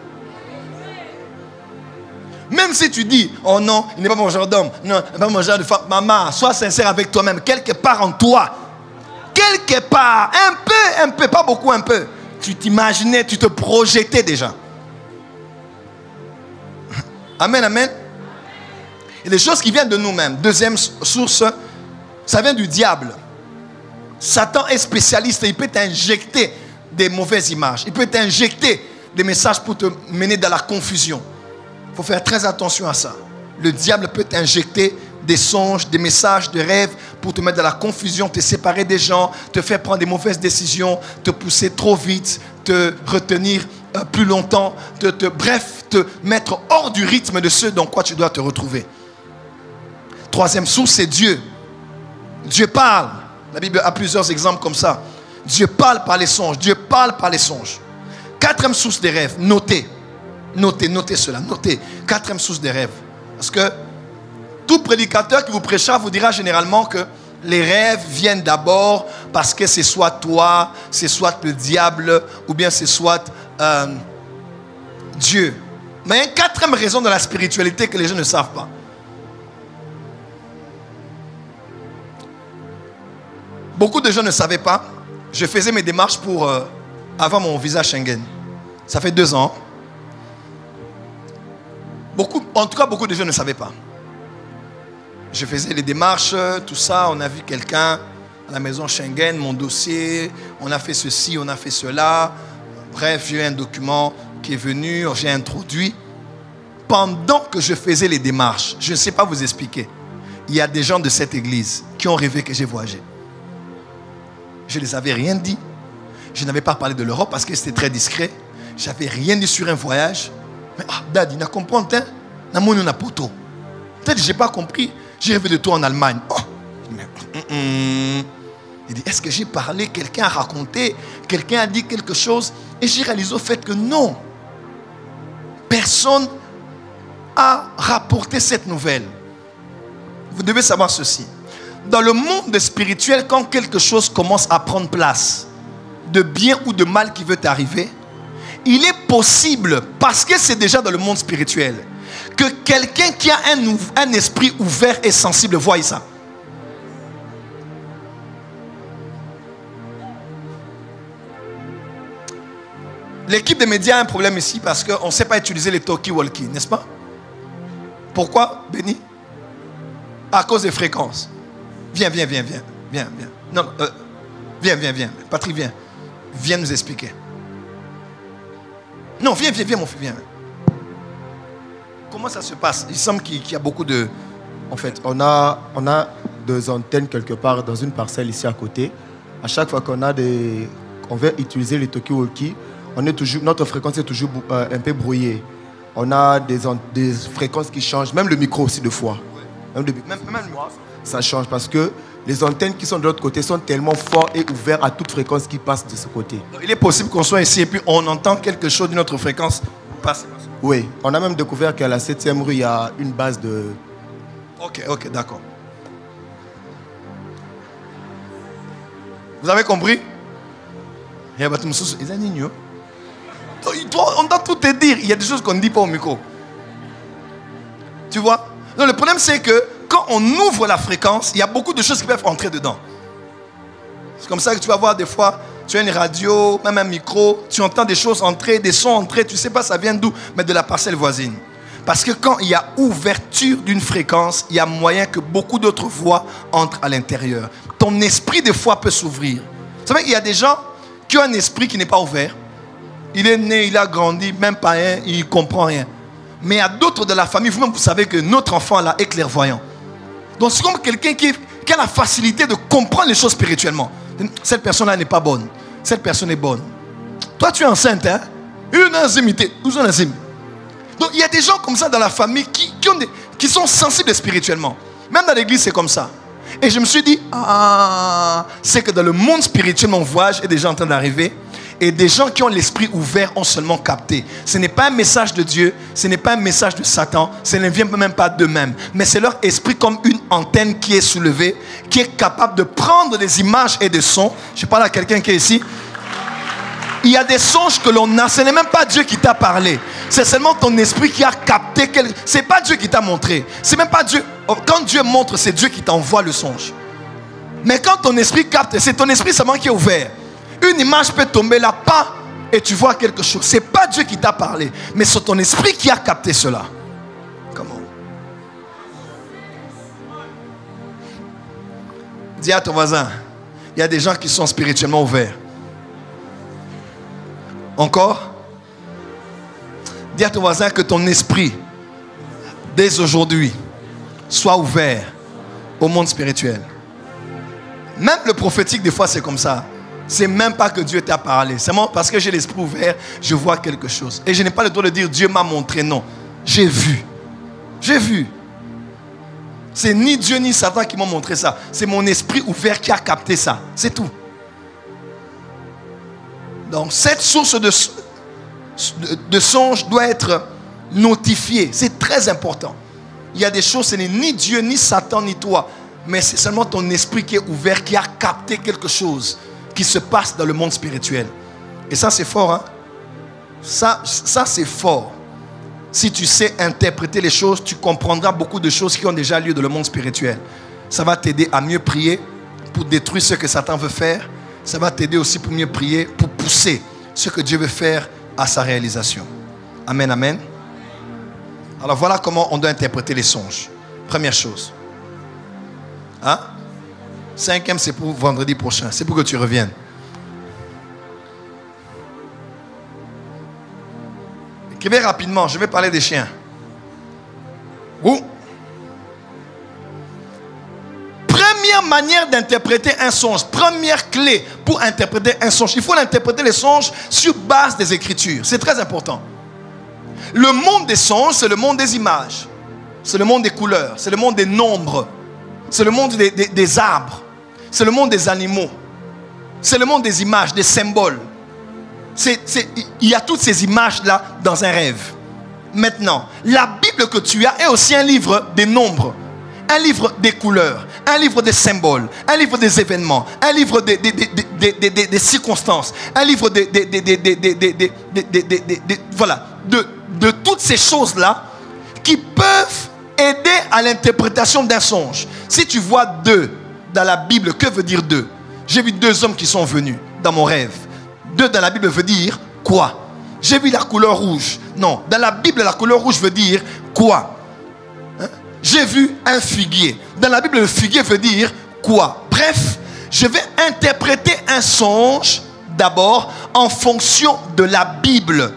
[SPEAKER 1] Même si tu dis, oh non, il n'est pas mon genre d'homme, non, il n'est pas mon genre de femme. Maman, sois sincère avec toi-même. Quelque part en toi, quelque part, un peu, pas beaucoup, un peu. Tu t'imaginais, tu te projetais déjà. Amen, amen. Il y a des choses qui viennent de nous-mêmes. Deuxième source, ça vient du diable. Satan est spécialiste et il peut t'injecter des mauvaises images. Il peut t'injecter des messages pour te mener dans la confusion. Il faut faire très attention à ça. Le diable peut t'injecter des songes, des messages, des rêves pour te mettre dans la confusion, te séparer des gens, te faire prendre des mauvaises décisions, te pousser trop vite, te retenir plus longtemps, bref, te mettre hors du rythme de ce dans quoi tu dois te retrouver. Troisième source, c'est Dieu. Dieu parle. La Bible a plusieurs exemples comme ça. Dieu parle par les songes. Dieu parle par les songes. Quatrième source des rêves. Notez cela. Notez. Quatrième source des rêves. Parce que tout prédicateur qui vous prêchera vous dira généralement que les rêves viennent d'abord parce que c'est soit toi, c'est soit le diable, ou bien c'est soit Dieu. Mais il y a une quatrième raison de la spiritualité que les gens ne savent pas. Beaucoup de gens ne savaient pas. Je faisais mes démarches pour avoir mon visa Schengen. Ça fait 2 ans. En tout cas, beaucoup de gens ne savaient pas. Je faisais les démarches, tout ça. On a vu quelqu'un à la maison Schengen, mon dossier. On a fait ceci, on a fait cela. Bref, j'ai eu un document qui est venu, j'ai introduit. Pendant que je faisais les démarches, je ne sais pas vous expliquer, il y a des gens de cette église qui ont rêvé que j'ai voyagé. Je ne les avais rien dit. Je n'avais pas parlé de l'Europe parce que c'était très discret. Je n'avais rien dit sur un voyage. Mais Daddy, n'a compris, hein? N'a mon n'a poto. Peut-être que je n'ai pas compris. J'ai rêvé de toi en Allemagne. Oh. Il dit, est-ce que j'ai parlé? Quelqu'un a raconté? Quelqu'un a dit quelque chose? Et j'ai réalisé au fait que non. Personne a rapporté cette nouvelle. Vous devez savoir ceci. Dans le monde spirituel, quand quelque chose commence à prendre place, de bien ou de mal qui veut t'arriver, il est possible, parce que c'est déjà dans le monde spirituel, Que quelqu'un qui a un esprit ouvert et sensible voie ça. L'équipe des médias a un problème ici parce qu'on ne sait pas utiliser les talkie-walkie, n'est-ce pas? Pourquoi, Béni? À cause des fréquences. Viens. Non, viens. Patrick, viens. Viens nous expliquer. Non, viens, mon fils, viens. Comment ça se passe? Il semble qu'il y a beaucoup de...
[SPEAKER 7] En fait, on a 2 antennes quelque part dans une parcelle ici à côté. À chaque fois qu'on veut utiliser les talkie-walkie, notre fréquence est toujours un peu brouillée. On a des fréquences qui changent, même le micro aussi 2 fois. Même le micro, ça change parce que les antennes qui sont de l'autre côté sont tellement fortes et ouvertes à toute fréquence qui passe de ce côté.
[SPEAKER 1] Donc, il est possible qu'on soit ici et puis on entend quelque chose d'une autre fréquence passer.
[SPEAKER 7] Oui, on a même découvert qu'à la 7e rue, il y a une base de...
[SPEAKER 1] Ok, d'accord. Vous avez compris? On doit tout te dire. Il y a des choses qu'on ne dit pas au micro. Tu vois? Donc, le problème, c'est que quand on ouvre la fréquence, il y a beaucoup de choses qui peuvent entrer dedans. C'est comme ça que tu vas voir des fois, tu as une radio, même un micro, tu entends des choses entrer, des sons entrer, tu ne sais pas ça vient d'où, mais de la parcelle voisine. Parce que quand il y a ouverture d'une fréquence, il y a moyen que beaucoup d'autres voix entrent à l'intérieur. Ton esprit, des fois, peut s'ouvrir. Vous savez qu'il y a des gens qui ont un esprit qui n'est pas ouvert. Il est né, il a grandi, même pas rien, il ne comprend rien. Mais il y a d'autres de la famille, vous-même, vous savez que notre enfant là est clairvoyant. Donc c'est comme quelqu'un qui a la facilité de comprendre les choses spirituellement. Cette personne-là n'est pas bonne. Cette personne est bonne. Toi, tu es enceinte, hein? Une azimité. Donc il y a des gens comme ça dans la famille qui sont sensibles spirituellement. Même dans l'église, c'est comme ça. Et je me suis dit, c'est que dans le monde spirituel, mon voyage est déjà en train d'arriver. Et des gens qui ont l'esprit ouvert ont seulement capté. Ce n'est pas un message de Dieu, ce n'est pas un message de Satan, ce ne vient même pas d'eux-mêmes. Mais c'est leur esprit comme une antenne qui est soulevée, qui est capable de prendre des images et des sons. Je parle à quelqu'un qui est ici. Il y a des songes que l'on a, ce n'est même pas Dieu qui t'a parlé. C'est seulement ton esprit qui a capté. Ce n'est pas Dieu qui t'a montré. C'est même pas Dieu. Quand Dieu montre, c'est Dieu qui t'envoie le songe. Mais quand ton esprit capte, c'est ton esprit seulement qui est ouvert. Une image peut tomber là, pas, et tu vois quelque chose. Ce n'est pas Dieu qui t'a parlé, mais c'est ton esprit qui a capté cela. Comment? Dis à ton voisin, il y a des gens qui sont spirituellement ouverts. Encore? Dis à ton voisin que ton esprit, dès aujourd'hui, soit ouvert au monde spirituel. Même le prophétique, des fois, c'est comme ça. C'est même pas que Dieu t'a parlé. C'est parce que j'ai l'esprit ouvert, je vois quelque chose. Et je n'ai pas le droit de dire Dieu m'a montré. Non, j'ai vu. J'ai vu. C'est ni Dieu ni Satan qui m'ont montré ça. C'est mon esprit ouvert qui a capté ça. C'est tout. Donc cette source de songe doit être notifiée. C'est très important. Il y a des choses, ce n'est ni Dieu, ni Satan, ni toi. Mais c'est seulement ton esprit qui est ouvert, qui a capté quelque chose qui se passe dans le monde spirituel. Et ça, c'est fort, hein? Ça c'est fort. Si tu sais interpréter les choses, tu comprendras beaucoup de choses qui ont déjà lieu dans le monde spirituel. Ça va t'aider à mieux prier pour détruire ce que Satan veut faire. Ça va t'aider aussi pour mieux prier, pour pousser ce que Dieu veut faire à sa réalisation. Amen, amen. Alors voilà comment on doit interpréter les songes. Première chose. Hein? 5e, c'est pour vendredi prochain. C'est pour que tu reviennes. Écrivez rapidement. Je vais parler des chiens. Ouh. Première manière d'interpréter un songe. Première clé pour interpréter un songe. Il faut interpréter les songes sur base des Écritures. C'est très important. Le monde des songes, c'est le monde des images. C'est le monde des couleurs. C'est le monde des nombres. C'est le monde des arbres. C'est le monde des animaux. C'est le monde des images, des symboles. Il y a toutes ces images-là dans un rêve. Maintenant, la Bible que tu as est aussi un livre des nombres, un livre des couleurs, un livre des symboles, un livre des événements, un livre des circonstances, un livre voilà, de toutes ces choses-là qui peuvent aider à l'interprétation d'un songe. Si tu vois 2 dans la Bible, que veut dire 2? J'ai vu 2 hommes qui sont venus dans mon rêve. 2 dans la Bible veut dire quoi? J'ai vu la couleur rouge. Non, dans la Bible, la couleur rouge veut dire quoi? Hein? J'ai vu un figuier. Dans la Bible, le figuier veut dire quoi? Bref, je vais interpréter un songe d'abord en fonction de la Bible.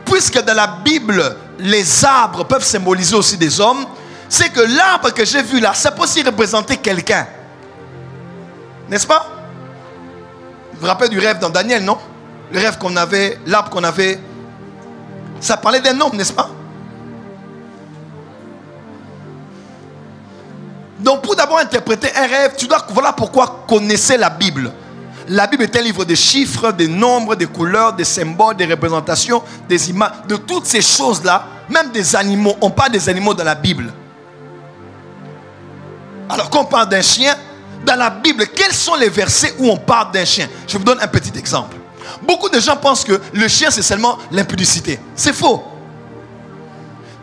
[SPEAKER 1] Puisque dans la Bible, les arbres peuvent symboliser aussi des hommes, c'est que l'arbre que j'ai vu là, ça peut aussi représenter quelqu'un. N'est-ce pas? Vous vous rappelez du rêve dans Daniel, non? Le rêve qu'on avait, l'arbre qu'on avait, ça parlait d'un homme, n'est-ce pas? Donc pour d'abord interpréter un rêve, tu dois, voilà pourquoi connaissez la Bible. La Bible est un livre de chiffres, de nombres, de couleurs, de symboles, de représentations, des images, de toutes ces choses-là, même des animaux. On parle des animaux dans la Bible. Alors quand on parle d'un chien, dans la Bible, quels sont les versets où on parle d'un chien? Je vous donne un petit exemple. Beaucoup de gens pensent que le chien c'est seulement l'impudicité. C'est faux.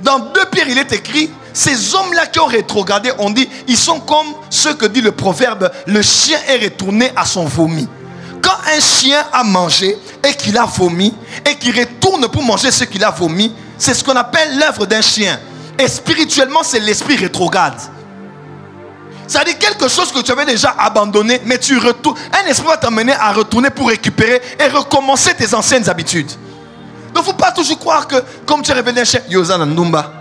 [SPEAKER 1] Dans 2 Pierre, il est écrit, ces hommes-là qui ont rétrogradé, on dit, ils sont comme ce que dit le proverbe, le chien est retourné à son vomi. Quand un chien a mangé et qu'il a vomi, et qu'il retourne pour manger ce qu'il a vomi, c'est ce qu'on appelle l'œuvre d'un chien. Et spirituellement, c'est l'esprit rétrograde. C'est-à-dire quelque chose que tu avais déjà abandonné, mais tu retournes. Un esprit va t'amener à retourner pour récupérer et recommencer tes anciennes habitudes. Donc il ne faut pas toujours croire que comme tu es révélé un chien, Yozana Ndumba,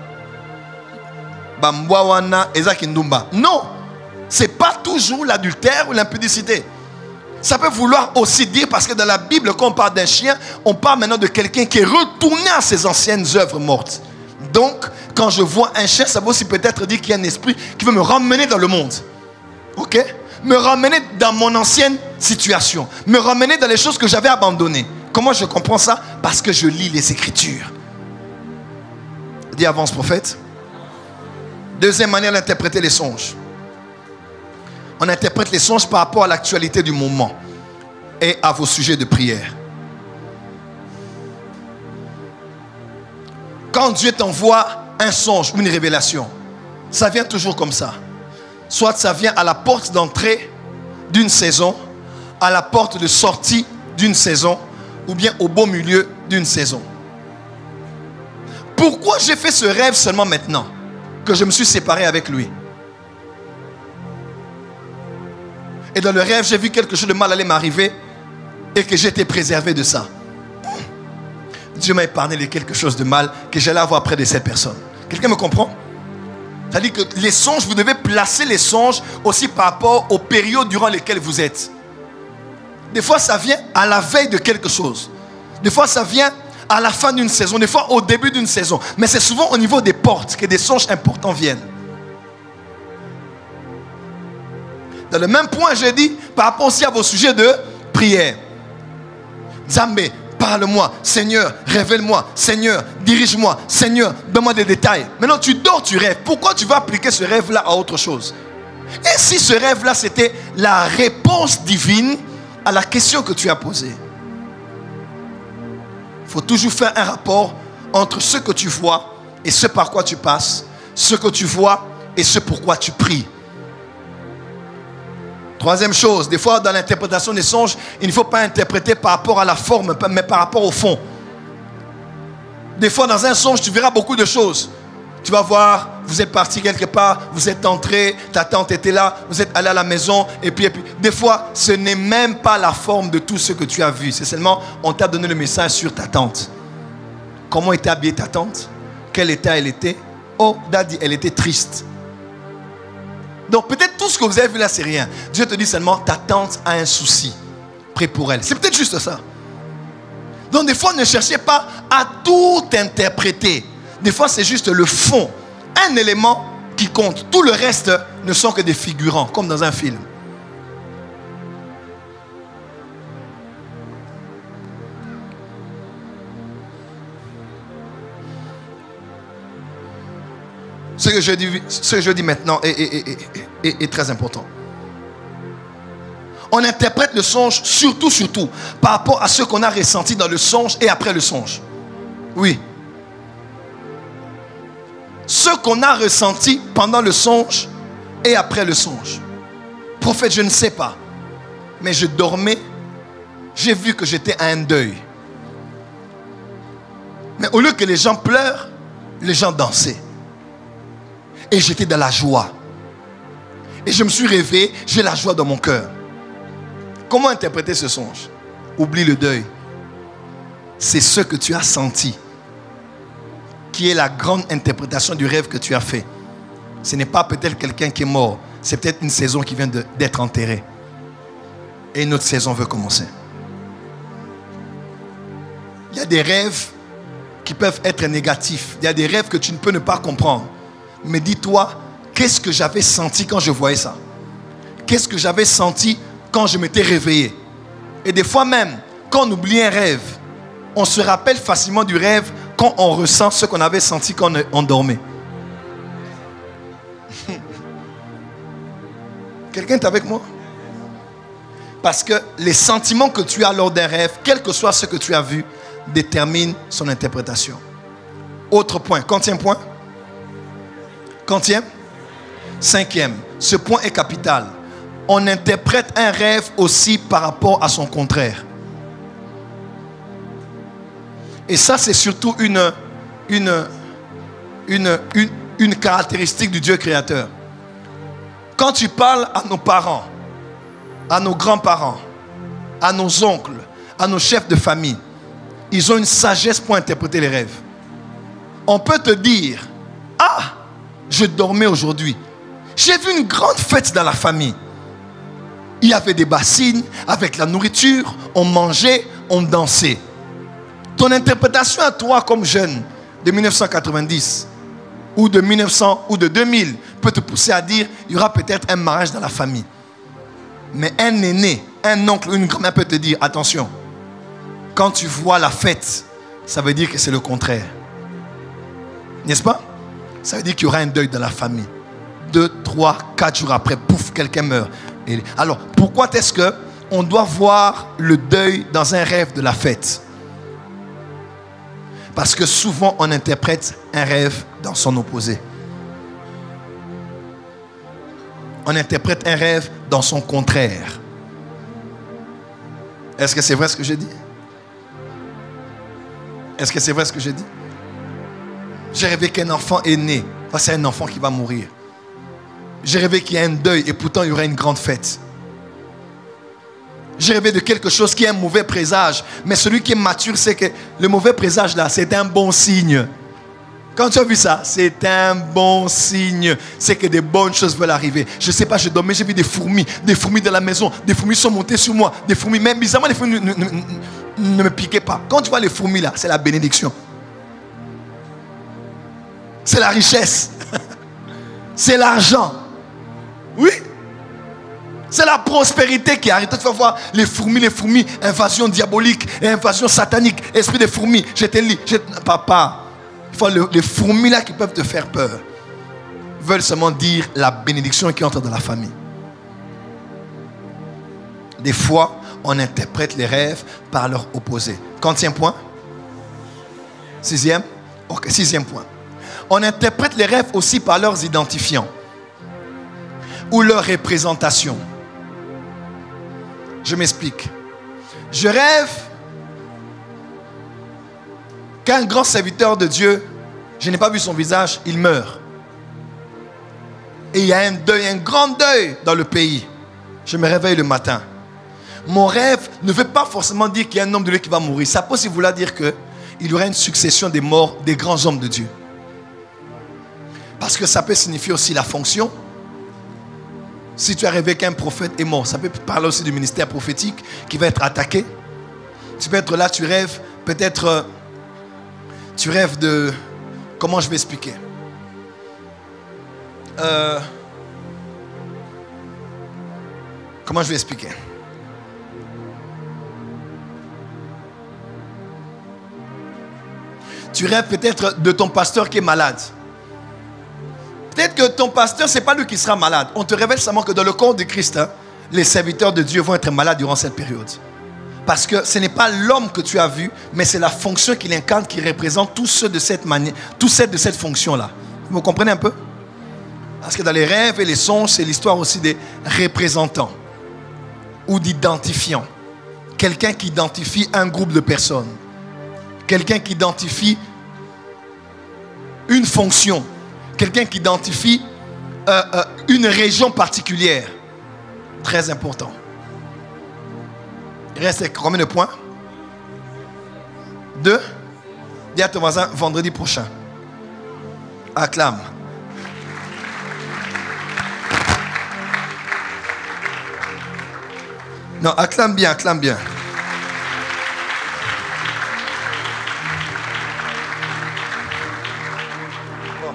[SPEAKER 1] Bambwawana, Ezaki Ndumba. Non, ce n'est pas toujours l'adultère ou l'impudicité. Ça peut vouloir aussi dire, parce que dans la Bible, quand on parle d'un chien, on parle maintenant de quelqu'un qui est retourné à ses anciennes œuvres mortes. Donc, quand je vois un chien, ça veut aussi peut-être dire qu'il y a un esprit qui veut me ramener dans le monde. Ok? Me ramener dans mon ancienne situation. Me ramener dans les choses que j'avais abandonnées. Comment je comprends ça? Parce que je lis les Écritures. Dis avance, prophète. Deuxième manière d'interpréter les songes. On interprète les songes par rapport à l'actualité du moment et à vos sujets de prière. Quand Dieu t'envoie un songe ou une révélation, ça vient toujours comme ça. Soit ça vient à la porte d'entrée d'une saison, à la porte de sortie d'une saison, ou bien au beau milieu d'une saison. Pourquoi j'ai fait ce rêve seulement maintenant que je me suis séparé avec lui? Et dans le rêve, j'ai vu quelque chose de mal aller m'arriver et que j'étais préservé de ça. Dieu m'a épargné de quelque chose de mal que j'allais avoir près de cette personne. Quelqu'un me comprend? C'est-à-dire que les songes, vous devez placer les songes aussi par rapport aux périodes durant lesquelles vous êtes. Des fois, ça vient à la veille de quelque chose. Des fois, ça vient à la fin d'une saison. Des fois, au début d'une saison. Mais c'est souvent au niveau des portes que des songes importants viennent. Dans le même point, j'ai dit, par rapport aussi à vos sujets de prière. Zambé, parle-moi. Seigneur, révèle-moi. Seigneur, dirige-moi. Seigneur, donne-moi des détails. Maintenant, tu dors, tu rêves. Pourquoi tu vas appliquer ce rêve-là à autre chose? Et si ce rêve-là, c'était la réponse divine à la question que tu as posée? Il faut toujours faire un rapport entre ce que tu vois et ce par quoi tu passes, ce que tu vois et ce pourquoi tu pries. Troisième chose, des fois dans l'interprétation des songes, il ne faut pas interpréter par rapport à la forme, mais par rapport au fond. Des fois dans un songe, tu verras beaucoup de choses. Tu vas voir, vous êtes parti quelque part, vous êtes entré, ta tante était là, vous êtes allé à la maison, et puis. Des fois, ce n'est même pas la forme de tout ce que tu as vu. C'est seulement, on t'a donné le message sur ta tante. Comment était habillée ta tante? Quel état elle était? Oh, daddy, elle était triste. Donc peut-être tout ce que vous avez vu là, c'est rien. Dieu te dit seulement, ta tante a un souci. Prie pour elle. C'est peut-être juste ça. Donc des fois, ne cherchez pas à tout interpréter. Des fois, c'est juste le fond. Un élément qui compte. Tout le reste ne sont que des figurants, comme dans un film. Ce que je dis maintenant est très important. On interprète le songe surtout par rapport à ce qu'on a ressenti dans le songe et après le songe. Oui. ce qu'on a ressenti pendant le songe et après le songe. Prophète, je ne sais pas. Mais je dormais, j'ai vu que j'étais à un deuil. Mais au lieu que les gens pleurent, les gens dansaient. Et j'étais dans la joie. Et je me suis réveillé, j'ai la joie dans mon cœur. Comment interpréter ce songe? Oublie le deuil. C'est ce que tu as senti qui est la grande interprétation du rêve que tu as fait. Ce n'est pas peut-être quelqu'un qui est mort. C'est peut-être une saison qui vient d'être enterrée. Et une autre saison veut commencer. Il y a des rêves qui peuvent être négatifs. Il y a des rêves que tu ne peux ne pas comprendre. Mais dis-toi, qu'est-ce que j'avais senti quand je voyais ça? Qu'est-ce que j'avais senti quand je m'étais réveillé? Et des fois même, quand on oublie un rêve, on se rappelle facilement du rêve quand on ressent ce qu'on avait senti quand on dormait. Quelqu'un est avec moi? Parce que les sentiments que tu as lors d'un rêve, quel que soit ce que tu as vu, déterminent son interprétation. Autre point. Quantième point? Quantième? Cinquième. Ce point est capital. On interprète un rêve aussi par rapport à son contraire. Et ça, c'est surtout une caractéristique du Dieu créateur. Quand tu parles à nos parents, à nos grands-parents, à nos oncles, à nos chefs de famille, ils ont une sagesse pour interpréter les rêves. On peut te dire, ah, je dormais aujourd'hui. J'ai vu une grande fête dans la famille. Il y avait des bassines avec la nourriture, on mangeait, on dansait. Ton interprétation à toi comme jeune de 1990 ou de 1900 ou de 2000 peut te pousser à dire il y aura peut-être un mariage dans la famille. Mais un aîné, un oncle ou une grand-mère peut te dire attention, quand tu vois la fête, ça veut dire que c'est le contraire. N'est-ce pas? Ça veut dire qu'il y aura un deuil dans la famille. 2, 3, 4 jours après, pouf, quelqu'un meurt. Alors, pourquoi est-ce qu'on doit voir le deuil dans un rêve de la fête? Parce que souvent, on interprète un rêve dans son opposé. On interprète un rêve dans son contraire. Est-ce que c'est vrai ce que j'ai dit? Est-ce que c'est vrai ce que j'ai dit? J'ai rêvé qu'un enfant est né. Enfin, c'est un enfant qui va mourir. J'ai rêvé qu'il y a un deuil et pourtant il y aura une grande fête. J'ai rêvé de quelque chose qui est un mauvais présage. Mais celui qui est mature sait que le mauvais présage là, c'est un bon signe. Quand tu as vu ça, c'est un bon signe. C'est que des bonnes choses veulent arriver. Je ne sais pas, je dormais, j'ai vu des fourmis dans la maison. Des fourmis sont montées sur moi. Des fourmis, même bizarrement, les fourmis ne me piquaient pas. Quand tu vois les fourmis là, c'est la bénédiction. C'est la richesse. C'est l'argent. Oui. C'est la prospérité qui arrive. Tu vas voir les fourmis, invasion diabolique, invasion satanique, esprit des fourmis. Je te lis. Papa, il faut les fourmis là qui peuvent te faire peur veulent seulement dire la bénédiction qui entre dans la famille. Des fois, on interprète les rêves par leur opposé. Quantième point? Sixième? Ok, sixième point. On interprète les rêves aussi par leurs identifiants ou leurs représentations. Je m'explique. Je rêve qu'un grand serviteur de Dieu, je n'ai pas vu son visage, il meurt. Et il y a un deuil, un grand deuil dans le pays. Je me réveille le matin. Mon rêve ne veut pas forcément dire qu'il y a un homme de Dieu qui va mourir. Ça peut aussi vouloir dire qu'il y aura une succession des morts des grands hommes de Dieu. Parce que ça peut signifier aussi la fonction. Si tu as rêvé qu'un prophète est mort, ça peut parler aussi du ministère prophétique qui va être attaqué. Tu peux être là, tu rêves, peut-être, tu rêves de... Comment je vais expliquer? Comment je vais expliquer? Tu rêves peut-être de ton pasteur qui est malade. Peut-être que ton pasteur, ce n'est pas lui qui sera malade. On te révèle seulement que dans le corps de Christ, les serviteurs de Dieu vont être malades durant cette période. Parce que ce n'est pas l'homme que tu as vu, mais c'est la fonction qu'il incarne qui représente tous ceux de cette manière, tous ceux de cette fonction-là. Vous comprenez un peu? Parce que dans les rêves et les songes, c'est l'histoire aussi des représentants ou d'identifiants. Quelqu'un qui identifie un groupe de personnes. Quelqu'un qui identifie une fonction. Quelqu'un qui identifie une région particulière. Très important. Il reste combien de points? 2. Dis à ton voisin, vendredi prochain. Acclame. Non, acclame bien, acclame bien. Bon,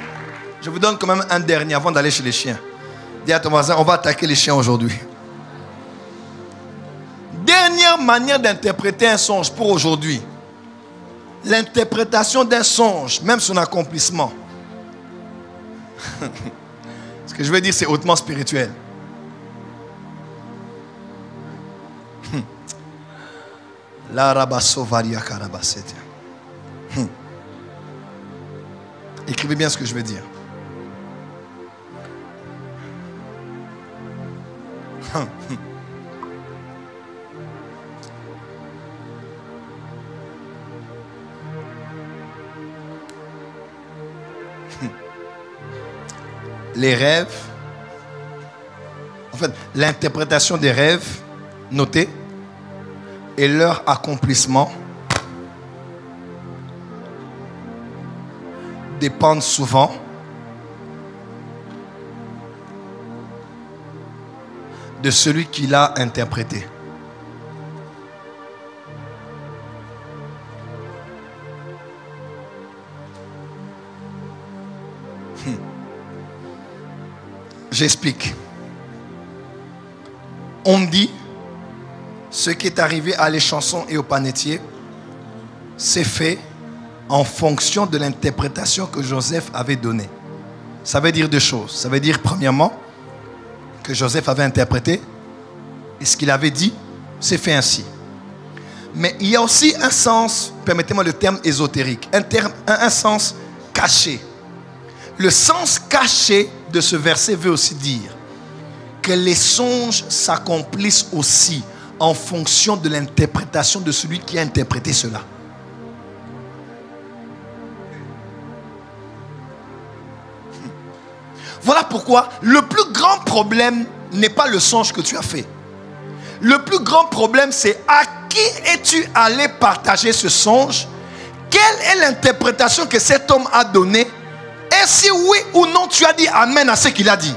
[SPEAKER 1] je vous donne quand même un dernier avant d'aller chez les chiens. Dis à ton voisin, on va attaquer les chiens aujourd'hui. Dernière manière d'interpréter un songe pour aujourd'hui. L'interprétation d'un songe, même son accomplissement. Ce que je veux dire, c'est hautement spirituel. Écrivez bien ce que je veux dire. Les rêves, en fait, l'interprétation des rêves, notez, et leur accomplissement dépendent souvent de celui qui l'a interprété. J'explique. On dit ce qui est arrivé à l'échanson et au panetier, c'est fait en fonction de l'interprétation que Joseph avait donnée. Ça veut dire deux choses. Ça veut dire, premièrement, que Joseph avait interprété et ce qu'il avait dit, c'est fait ainsi. Mais il y a aussi un sens, permettez-moi le terme ésotérique, un sens caché. Le sens caché de ce verset veut aussi dire que les songes s'accomplissent aussi en fonction de l'interprétation de celui qui a interprété cela. Voilà pourquoi le plus grand problème n'est pas le songe que tu as fait. Le plus grand problème, c'est à qui es-tu allé partager ce songe? Quelle est l'interprétation que cet homme a donnée? Et si oui ou non tu as dit amen à ce qu'il a dit?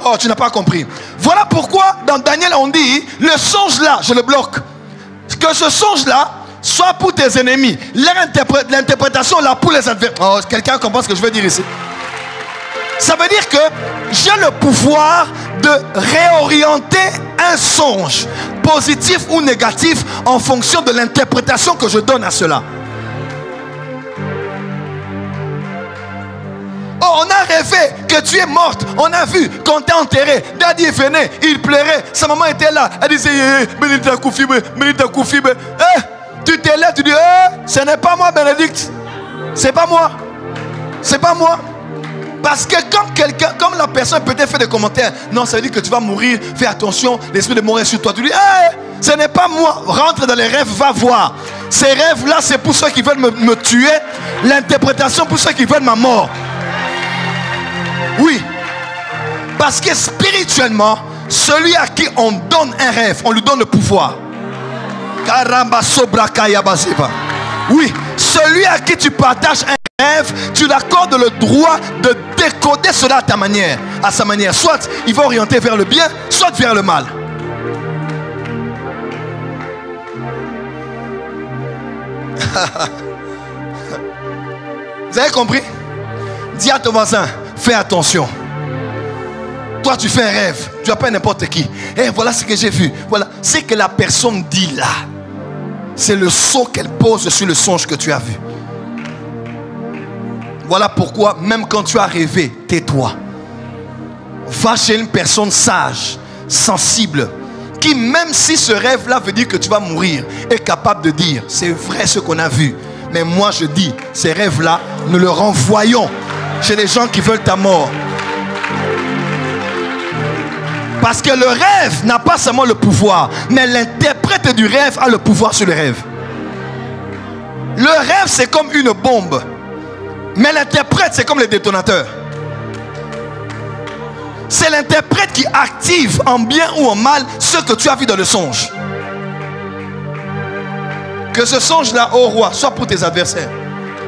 [SPEAKER 1] Oh, tu n'as pas compris. Voilà pourquoi dans Daniel on dit, le songe là, je le bloque. Que ce songe là soit pour tes ennemis. L'interprétation là pour les adversaires. Oh, quelqu'un comprend ce que je veux dire ici? Ça veut dire que j'ai le pouvoir de réorienter un songe, positif ou négatif, en fonction de l'interprétation que je donne à cela. Oh, on a rêvé que tu es morte. On a vu qu'on t'a enterré. Daddy venait, il pleurait. Sa maman était là. Elle disait, Benita Koufibe. Tu t'es là, tu dis, ce n'est pas moi, Bénédicte. C'est pas moi. C'est pas moi. Parce que quand quelqu'un, comme la personne peut-être fait des commentaires, non, ça veut dire que tu vas mourir, fais attention, l'esprit de mourir sur toi. Tu dis, ce n'est pas moi. Rentre dans les rêves, va voir. Ces rêves-là, c'est pour ceux qui veulent me tuer. L'interprétation pour ceux qui veulent ma mort. Oui. Parce que spirituellement, celui à qui on donne un rêve, on lui donne le pouvoir. Oui. Celui à qui tu partages un rêve, tu l'accordes le droit de décoder cela à sa manière. Soit il va orienter vers le bien, soit vers le mal. Vous avez compris? Dis à ton voisin, fais attention. Toi tu fais un rêve, tu n'as pas n'importe qui. Et voilà ce que j'ai vu. Voilà ce que la personne dit là. C'est le sceau qu'elle pose sur le songe que tu as vu. Voilà pourquoi même quand tu as rêvé, tais-toi. Va chez une personne sage, sensible, qui même si ce rêve-là veut dire que tu vas mourir, est capable de dire, c'est vrai ce qu'on a vu, Mais moi je dis, ces rêves-là, nous les renvoyons chez les gens qui veulent ta mort. Parce que le rêve n'a pas seulement le pouvoir, mais l'interprète du rêve a le pouvoir sur le rêve. Le rêve, c'est comme une bombe. Mais l'interprète, c'est comme le détonateur. C'est l'interprète qui active en bien ou en mal ce que tu as vu dans le songe. Que ce songe-là, ô roi, soit pour tes adversaires.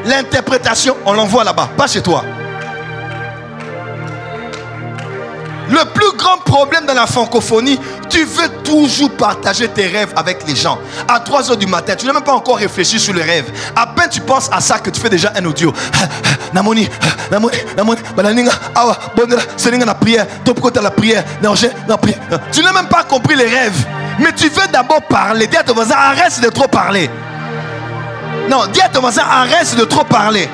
[SPEAKER 1] L'interprétation, on l'envoie là-bas, pas chez toi. Le plus grand problème dans la francophonie, tu veux toujours partager tes rêves avec les gens. À 3 heures du matin, tu n'as même pas encore réfléchi sur les rêves. À peine tu penses à ça que tu fais déjà un audio. Namoni, bananinga, awa, bonela, seninga na prière, top côté la prière, na prière. Tu n'as même pas compris les rêves. Mais tu veux d'abord parler. Dis à ton voisin, arrête de trop parler. Non, dis à ton voisin, arrête de trop parler.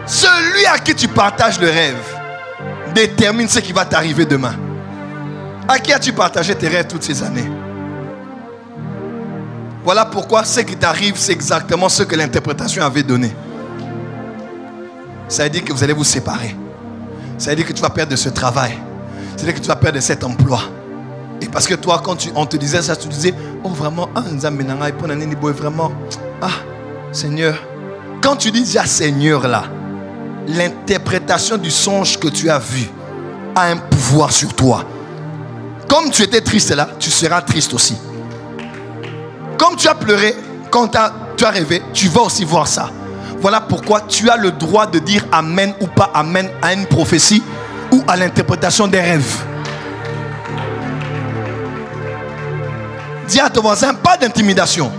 [SPEAKER 1] Celui à qui tu partages le rêve détermine ce qui va t'arriver demain. À qui as-tu partagé tes rêves toutes ces années? Voilà pourquoi ce qui t'arrive, c'est exactement ce que l'interprétation avait donné. Ça veut dire que vous allez vous séparer. Ça veut dire que tu vas perdre de ce travail. Ça veut dire que tu vas perdre de cet emploi. Et parce que toi, quand on te disait ça, tu disais, oh vraiment, vraiment, Seigneur. Quand tu dis déjà Seigneur là, l'interprétation du songe que tu as vu a un pouvoir sur toi. Comme tu étais triste là, tu seras triste aussi. Comme tu as pleuré, quand tu as rêvé, tu vas aussi voir ça. Voilà pourquoi tu as le droit de dire Amen ou pas Amen à une prophétie ou à l'interprétation des rêves. Dis à ton voisin, pas d'intimidation.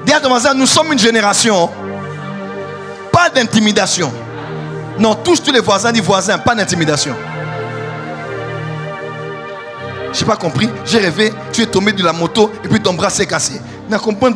[SPEAKER 1] Dis à ton voisin, nous sommes une génération. Pas d'intimidation. Non, touche tous les voisins, dis voisins, pas d'intimidation. Je n'ai pas compris. J'ai rêvé, tu es tombé de la moto et puis ton bras s'est cassé. Tu comprends?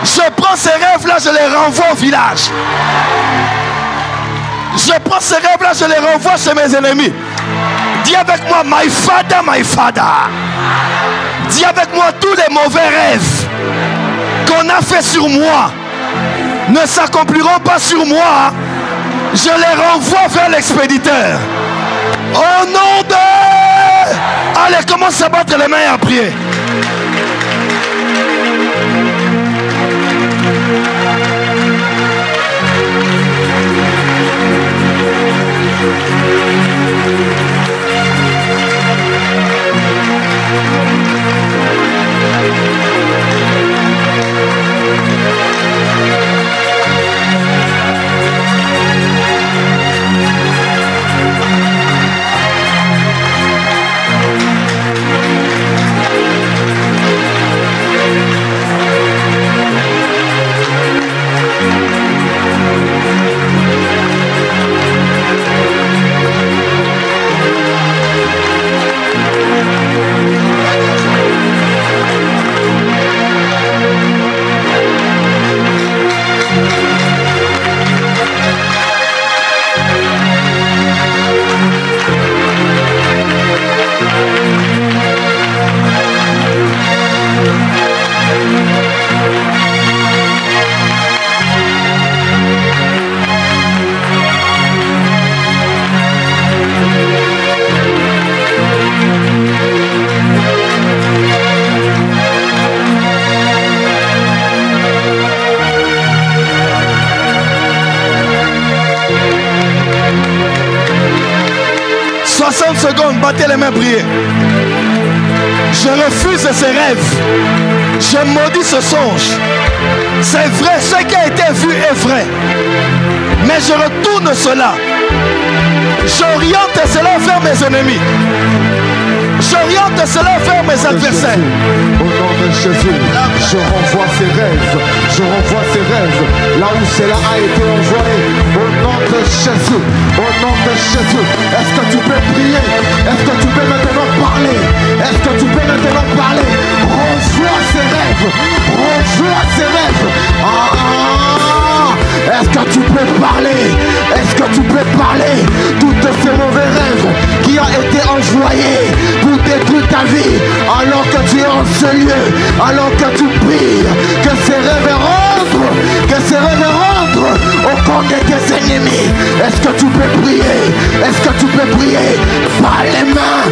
[SPEAKER 1] Je prends ces rêves-là, je les renvoie au village. Je prends ces rêves-là, je les renvoie chez mes ennemis. Dis avec moi, my father, my father. Dis avec moi, tous les mauvais rêves qu'on a fait sur moi ne s'accompliront pas sur moi. Je les renvoie vers l'expéditeur. Au nom de... Allez, commence à battre les mains et à prier. Secondes, battez les mains, priez. Je refuse ces rêves. Je maudis ce songe. C'est vrai, ce qui a été vu est vrai. Mais je retourne cela. J'oriente cela vers mes ennemis. J'oriente cela vers mes adversaires.
[SPEAKER 8] Au nom de Jésus, je renvoie ces rêves. Je renvoie ces rêves là où cela a été envoyé. Au nom de Jésus. Au nom de Jésus. Est-ce que tu peux prier? Est-ce que tu peux maintenant parler? Est-ce que tu peux maintenant parler? Renvoie ces rêves. Renvoie ces rêves. Est-ce que tu peux parler? Est-ce que tu peux parler? Toutes ces mauvais rêves qui ont été envoyés pour détruire ta vie, alors que tu es en ce lieu, alors que tu pries, que ces rêves rentrent, que ces rêves rentrent au camp de tes ennemis. Est-ce que tu peux prier? Est-ce que tu peux prier? Par les mains,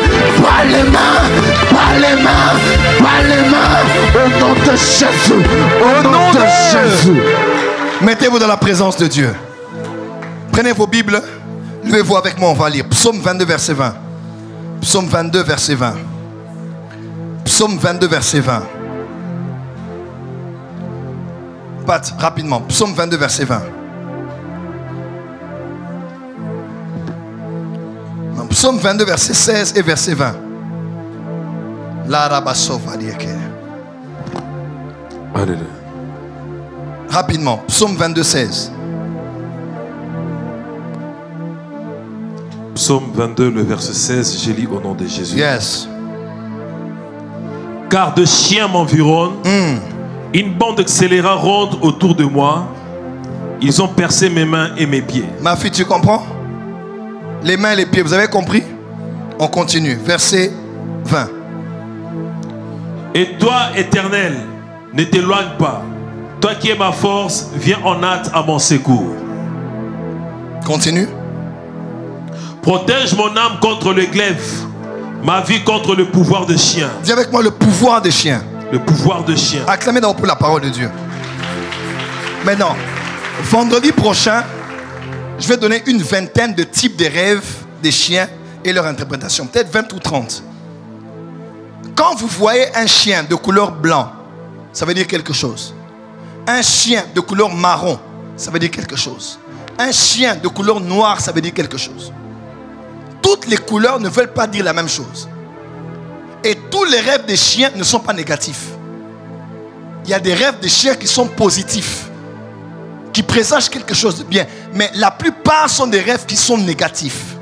[SPEAKER 8] par les mains, par les mains, par les mains, au nom de Jésus, au nom de Jésus.
[SPEAKER 1] Mettez-vous dans la présence de Dieu. Prenez vos Bibles, levez-vous avec moi, on va lire. Psaume 22, verset 20. Psaume 22, verset 20. Psaume 22, verset 20. Pat, rapidement. Psaume 22, verset 20. Non, Psaume 22, verset 16 et verset 20.
[SPEAKER 2] Alléluia.
[SPEAKER 1] Rapidement. Psaume 22, 16.
[SPEAKER 2] Psaume 22, le verset 16, j'ai lu au nom de Jésus.
[SPEAKER 1] Yes.
[SPEAKER 2] Car de chiens m'environnent, une bande de scélérats ronde autour de moi. Ils ont percé mes mains et mes pieds.
[SPEAKER 1] Ma fille, tu comprends? Les mains et les pieds, vous avez compris? On continue. Verset 20.
[SPEAKER 2] Et toi, Éternel, ne t'éloigne pas. Toi qui es ma force, viens en hâte à mon secours.
[SPEAKER 1] Continue.
[SPEAKER 2] Protège mon âme contre le glaive, ma vie contre le pouvoir de chien.
[SPEAKER 1] Dis avec moi le pouvoir des chiens.
[SPEAKER 2] Le pouvoir de chien.
[SPEAKER 1] Acclamez d'abord pour la parole de Dieu. Maintenant, vendredi prochain, je vais donner une vingtaine de types de rêves des chiens et leur interprétation. Peut-être 20 ou 30. Quand vous voyez un chien de couleur blanc, ça veut dire quelque chose. Un chien de couleur marron, ça veut dire quelque chose. Un chien de couleur noire, ça veut dire quelque chose. Toutes les couleurs ne veulent pas dire la même chose. Et tous les rêves des chiens ne sont pas négatifs. Il y a des rêves des chiens qui sont positifs, qui présagent quelque chose de bien. Mais la plupart sont des rêves qui sont négatifs.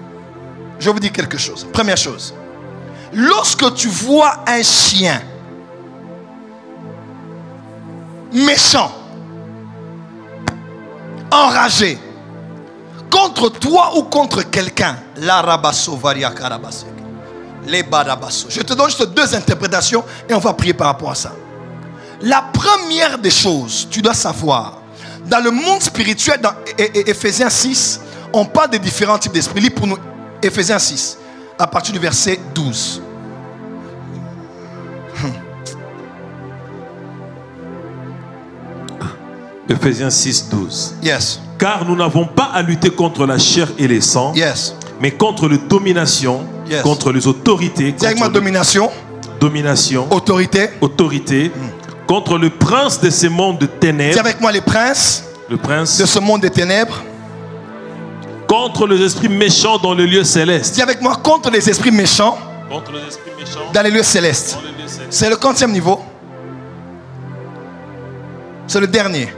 [SPEAKER 1] Je vais vous dire quelque chose. Première chose. Lorsque tu vois un chien méchant, enragé, contre toi ou contre quelqu'un, je te donne juste deux interprétations et on va prier par rapport à ça. La première des choses, tu dois savoir, dans le monde spirituel, dans Éphésiens 6, on parle des différents types d'esprits. Lis pour nous Éphésiens 6, à partir du verset 12.
[SPEAKER 2] Éphésiens 6, 12.
[SPEAKER 1] Yes.
[SPEAKER 2] Car nous n'avons pas à lutter contre la chair et les sangs,
[SPEAKER 1] Yes.
[SPEAKER 2] mais contre les dominations,
[SPEAKER 1] Yes.
[SPEAKER 2] contre les autorités,
[SPEAKER 1] Dis avec moi domination, autorité,
[SPEAKER 2] contre le prince de ce monde de ténèbres.
[SPEAKER 1] Dis avec moi les princes de ce monde des ténèbres,
[SPEAKER 2] contre les esprits méchants dans les lieux célestes.
[SPEAKER 1] Dis avec moi contre les esprits méchants,
[SPEAKER 2] Contre les esprits méchants
[SPEAKER 1] dans les lieux célestes.
[SPEAKER 2] dans les lieux célestes.
[SPEAKER 1] C'est le quantième niveau. C'est le dernier.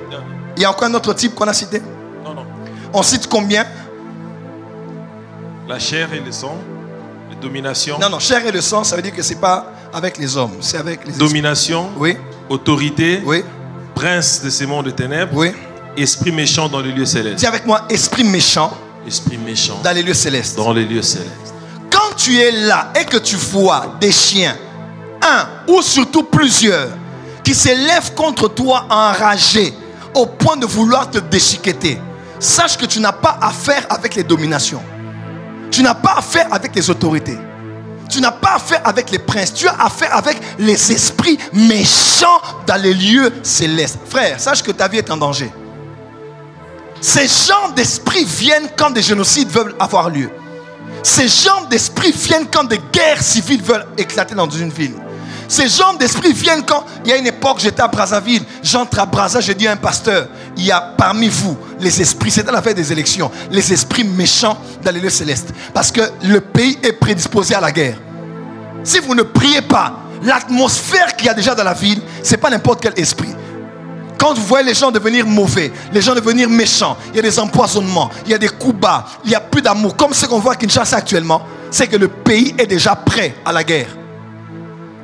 [SPEAKER 1] Il y a encore un autre type qu'on a cité.
[SPEAKER 2] Non, non.
[SPEAKER 1] On cite combien?
[SPEAKER 2] La chair et le sang, les dominations.
[SPEAKER 1] Non, non, chair et le sang, ça veut dire que c'est pas avec les hommes, c'est avec les esprits.
[SPEAKER 2] Domination,
[SPEAKER 1] Oui,
[SPEAKER 2] autorité,
[SPEAKER 1] oui,
[SPEAKER 2] prince de ces mondes de ténèbres,
[SPEAKER 1] oui.
[SPEAKER 2] esprit méchant dans les lieux célestes.
[SPEAKER 1] Dis avec moi esprit méchant
[SPEAKER 2] Esprit méchant
[SPEAKER 1] dans les lieux célestes.
[SPEAKER 2] dans les lieux célestes.
[SPEAKER 1] Quand tu es là et que tu vois des chiens, un ou surtout plusieurs, qui s'élèvent contre toi enragés au point de vouloir te déchiqueter, sache que tu n'as pas affaire avec les dominations. Tu n'as pas affaire avec les autorités. Tu n'as pas affaire avec les princes. Tu as affaire avec les esprits méchants dans les lieux célestes. Frère, sache que ta vie est en danger. Ces genres d'esprits viennent quand des génocides veulent avoir lieu. Ces genres d'esprits viennent quand des guerres civiles veulent éclater dans une ville. Ces genres d'esprits viennent quand, il y a une époque, j'étais à Brazzaville, j'entre à Brazza, je dis à un pasteur, il y a parmi vous les esprits, c'était la veille des élections, les esprits méchants dans les lieux célestes. Parce que le pays est prédisposé à la guerre. Si vous ne priez pas, l'atmosphère qu'il y a déjà dans la ville, ce n'est pas n'importe quel esprit. Quand vous voyez les gens devenir mauvais, les gens devenir méchants, il y a des empoisonnements, il y a des coups bas, il n'y a plus d'amour. Comme ce qu'on voit à Kinshasa actuellement, c'est que le pays est déjà prêt à la guerre.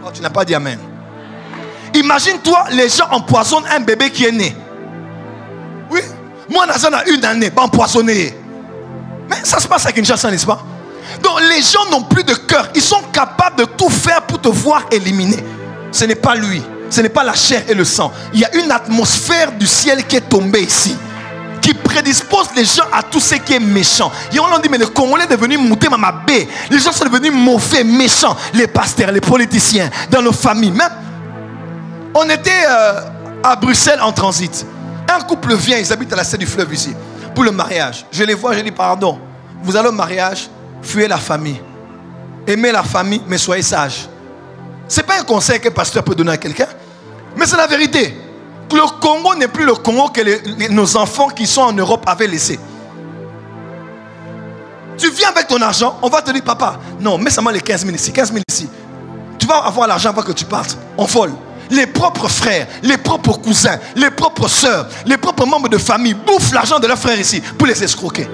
[SPEAKER 1] Oh, tu n'as pas dit amen. Imagine-toi, les gens empoisonnent un bébé qui est né. Oui, moi, dans une année, pas empoisonné. Mais ça se passe à Kinshasa, n'est-ce pas? Donc les gens n'ont plus de cœur. Ils sont capables de tout faire pour te voir éliminer. Ce n'est pas lui. Ce n'est pas la chair et le sang. Il y a une atmosphère du ciel qui est tombée ici, qui prédispose les gens à tout ce qui est méchant. Et on leur dit, mais le Congolais est devenu mouté mamabé. Les gens sont devenus mauvais, méchants. Les pasteurs, les politiciens, dans nos familles. Même, on était à Bruxelles en transit. Un couple vient, ils habitent à la Seine du Fleuve ici, pour le mariage. Je les vois, je dis, pardon, vous allez au mariage, fuyez la famille. Aimez la famille, mais soyez sages. Ce n'est pas un conseil que le pasteur peut donner à quelqu'un, mais c'est la vérité. Le Congo n'est plus le Congo que nos enfants qui sont en Europe avaient laissé. Tu viens avec ton argent, on va te dire, papa, non, mets seulement les 15 000 ici, 15 000 ici. Tu vas avoir l'argent avant que tu partes. On vole. Les propres frères, les propres cousins, les propres soeurs, les propres membres de famille bouffent l'argent de leurs frères ici pour les escroquer.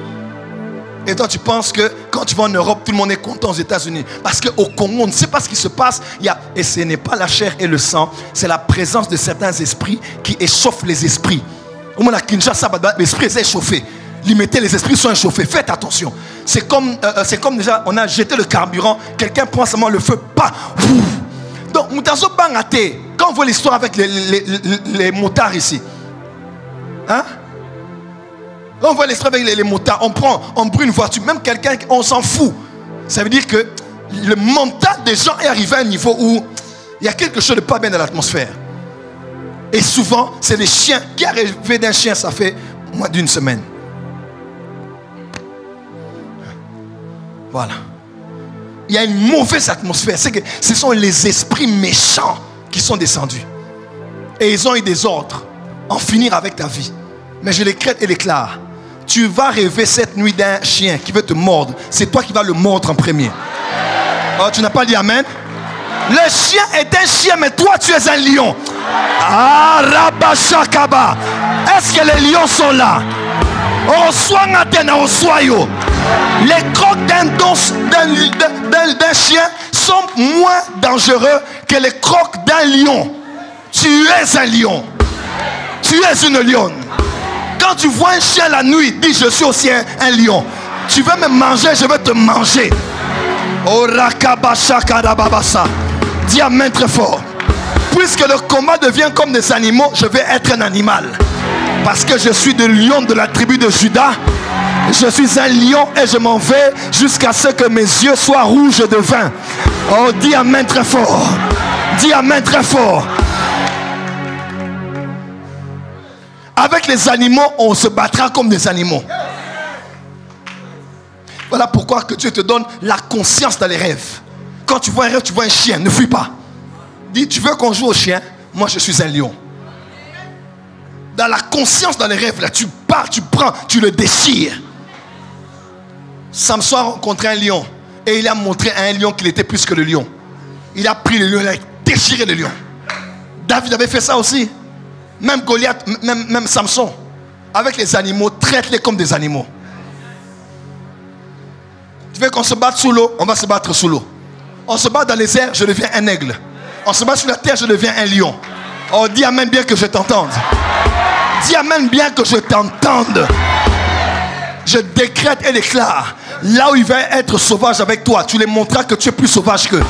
[SPEAKER 1] Et toi, tu penses que quand tu vas en Europe, tout le monde est content aux États-Unis. Parce qu'au Congo, on ne sait pas ce qui se passe. Et ce n'est pas la chair et le sang, c'est la présence de certains esprits qui échauffent les esprits. Au moment où Kinshasa, l'esprit est échauffé. Limiter, les esprits sont échauffés. Faites attention. C'est comme déjà, on a jeté le carburant. Quelqu'un prend seulement le feu. Pas. Donc, Moutazo Bangaté, quand on voit l'histoire avec les motards ici, hein? Quand on voit l'histoire avec les motards, on brûle une voiture, même quelqu'un, on s'en fout. Ça veut dire que le mental des gens est arrivé à un niveau où il y a quelque chose de pas bien dans l'atmosphère. Et souvent, c'est les chiens. Qui est arrivé d'un chien, ça fait moins d'une semaine. Voilà. Il y a une mauvaise atmosphère. C'est que ce sont les esprits méchants qui sont descendus. Et ils ont eu des ordres. En finir avec ta vie. Mais je décrète et déclare. Tu vas rêver cette nuit d'un chien qui veut te mordre. C'est toi qui vas le mordre en premier. Oh, tu n'as pas dit amen? Le chien est un chien, mais toi tu es un lion. Ah, Rabashakaba. Est-ce que les lions sont là? Les crocs d'un chien sont moins dangereux que les crocs d'un lion. Tu es un lion. Tu es une lionne. Quand tu vois un chien la nuit, dis je suis aussi un lion. Tu veux me manger, je veux te manger. Dis amen très fort. Puisque le combat devient comme des animaux, je vais être un animal. Parce que je suis le lion de la tribu de Juda. Je suis un lion et je m'en vais jusqu'à ce que mes yeux soient rouges de vin. Oh, dis amen très fort. Dis amen très fort. Avec les animaux, on se battra comme des animaux. Voilà pourquoi que Dieu te donne la conscience dans les rêves. Quand tu vois un rêve, tu vois un chien, ne fuis pas. Dis, tu veux qu'on joue au chien? Moi, je suis un lion. Dans la conscience dans les rêves, là, tu pars, tu prends, tu le déchires. Samson a rencontré un lion. Et il a montré à un lion qu'il était plus que le lion. Il a pris le lion, il a déchiré le lion. David avait fait ça aussi. Même Goliath, même Samson. Avec les animaux, traite-les comme des animaux. Tu veux qu'on se batte sous l'eau? On va se battre sous l'eau. On se bat dans les airs, je deviens un aigle. On se bat sur la terre, je deviens un lion. Oh, dis amen bien que je t'entende. Dis amen bien que je t'entende. Je décrète et déclare. Là où il va être sauvage avec toi, tu les montreras que tu es plus sauvage qu'eux.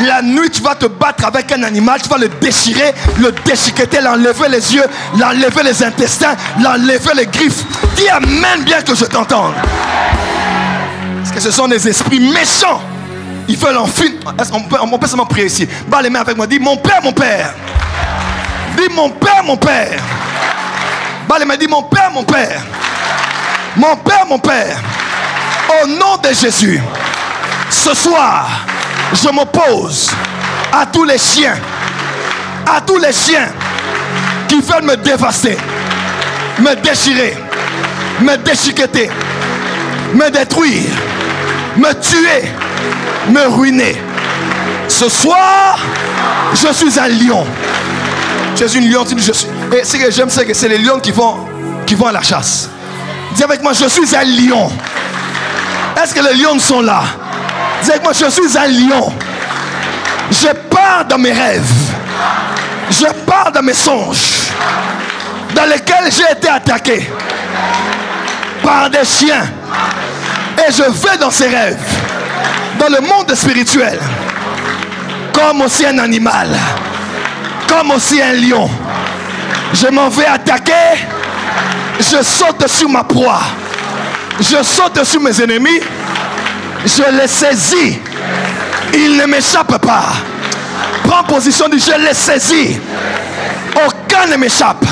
[SPEAKER 1] La nuit, tu vas te battre avec un animal, tu vas le déchirer, le déchiqueter, l'enlever les yeux, l'enlever les intestins, l'enlever les griffes. Dis amen bien que je t'entende. Parce que ce sont des esprits méchants. Ils veulent en finir. On peut seulement prier ici. Bats les mains avec moi. Dis mon père, mon père. Dis mon père, mon père. Bats les mains. Dis mon père, mon père. Mon père, mon père. Au nom de Jésus. Ce soir, je m'oppose à tous les chiens. À tous les chiens qui veulent me dévaster, me déchirer, me déchiqueter, me détruire, me tuer, me ruiner. Ce soir, je suis un lion. Tu es une lion, tu dis je suis. Et ce que j'aime, c'est que c'est les lions qui vont à la chasse. Dis avec moi, je suis un lion. Est-ce que les lions sont là? Dis avec moi, je suis un lion. Je pars dans mes rêves. Je pars dans mes songes, dans lesquels j'ai été attaqué par des chiens. Et je vais dans ces rêves, dans le monde spirituel, comme aussi un animal, comme aussi un lion. Je m'en vais attaquer. Je saute sur ma proie. Je saute sur mes ennemis. Je les saisis. Ils ne m'échappent pas. Prends position, dis je les saisis. Aucun ne m'échappe.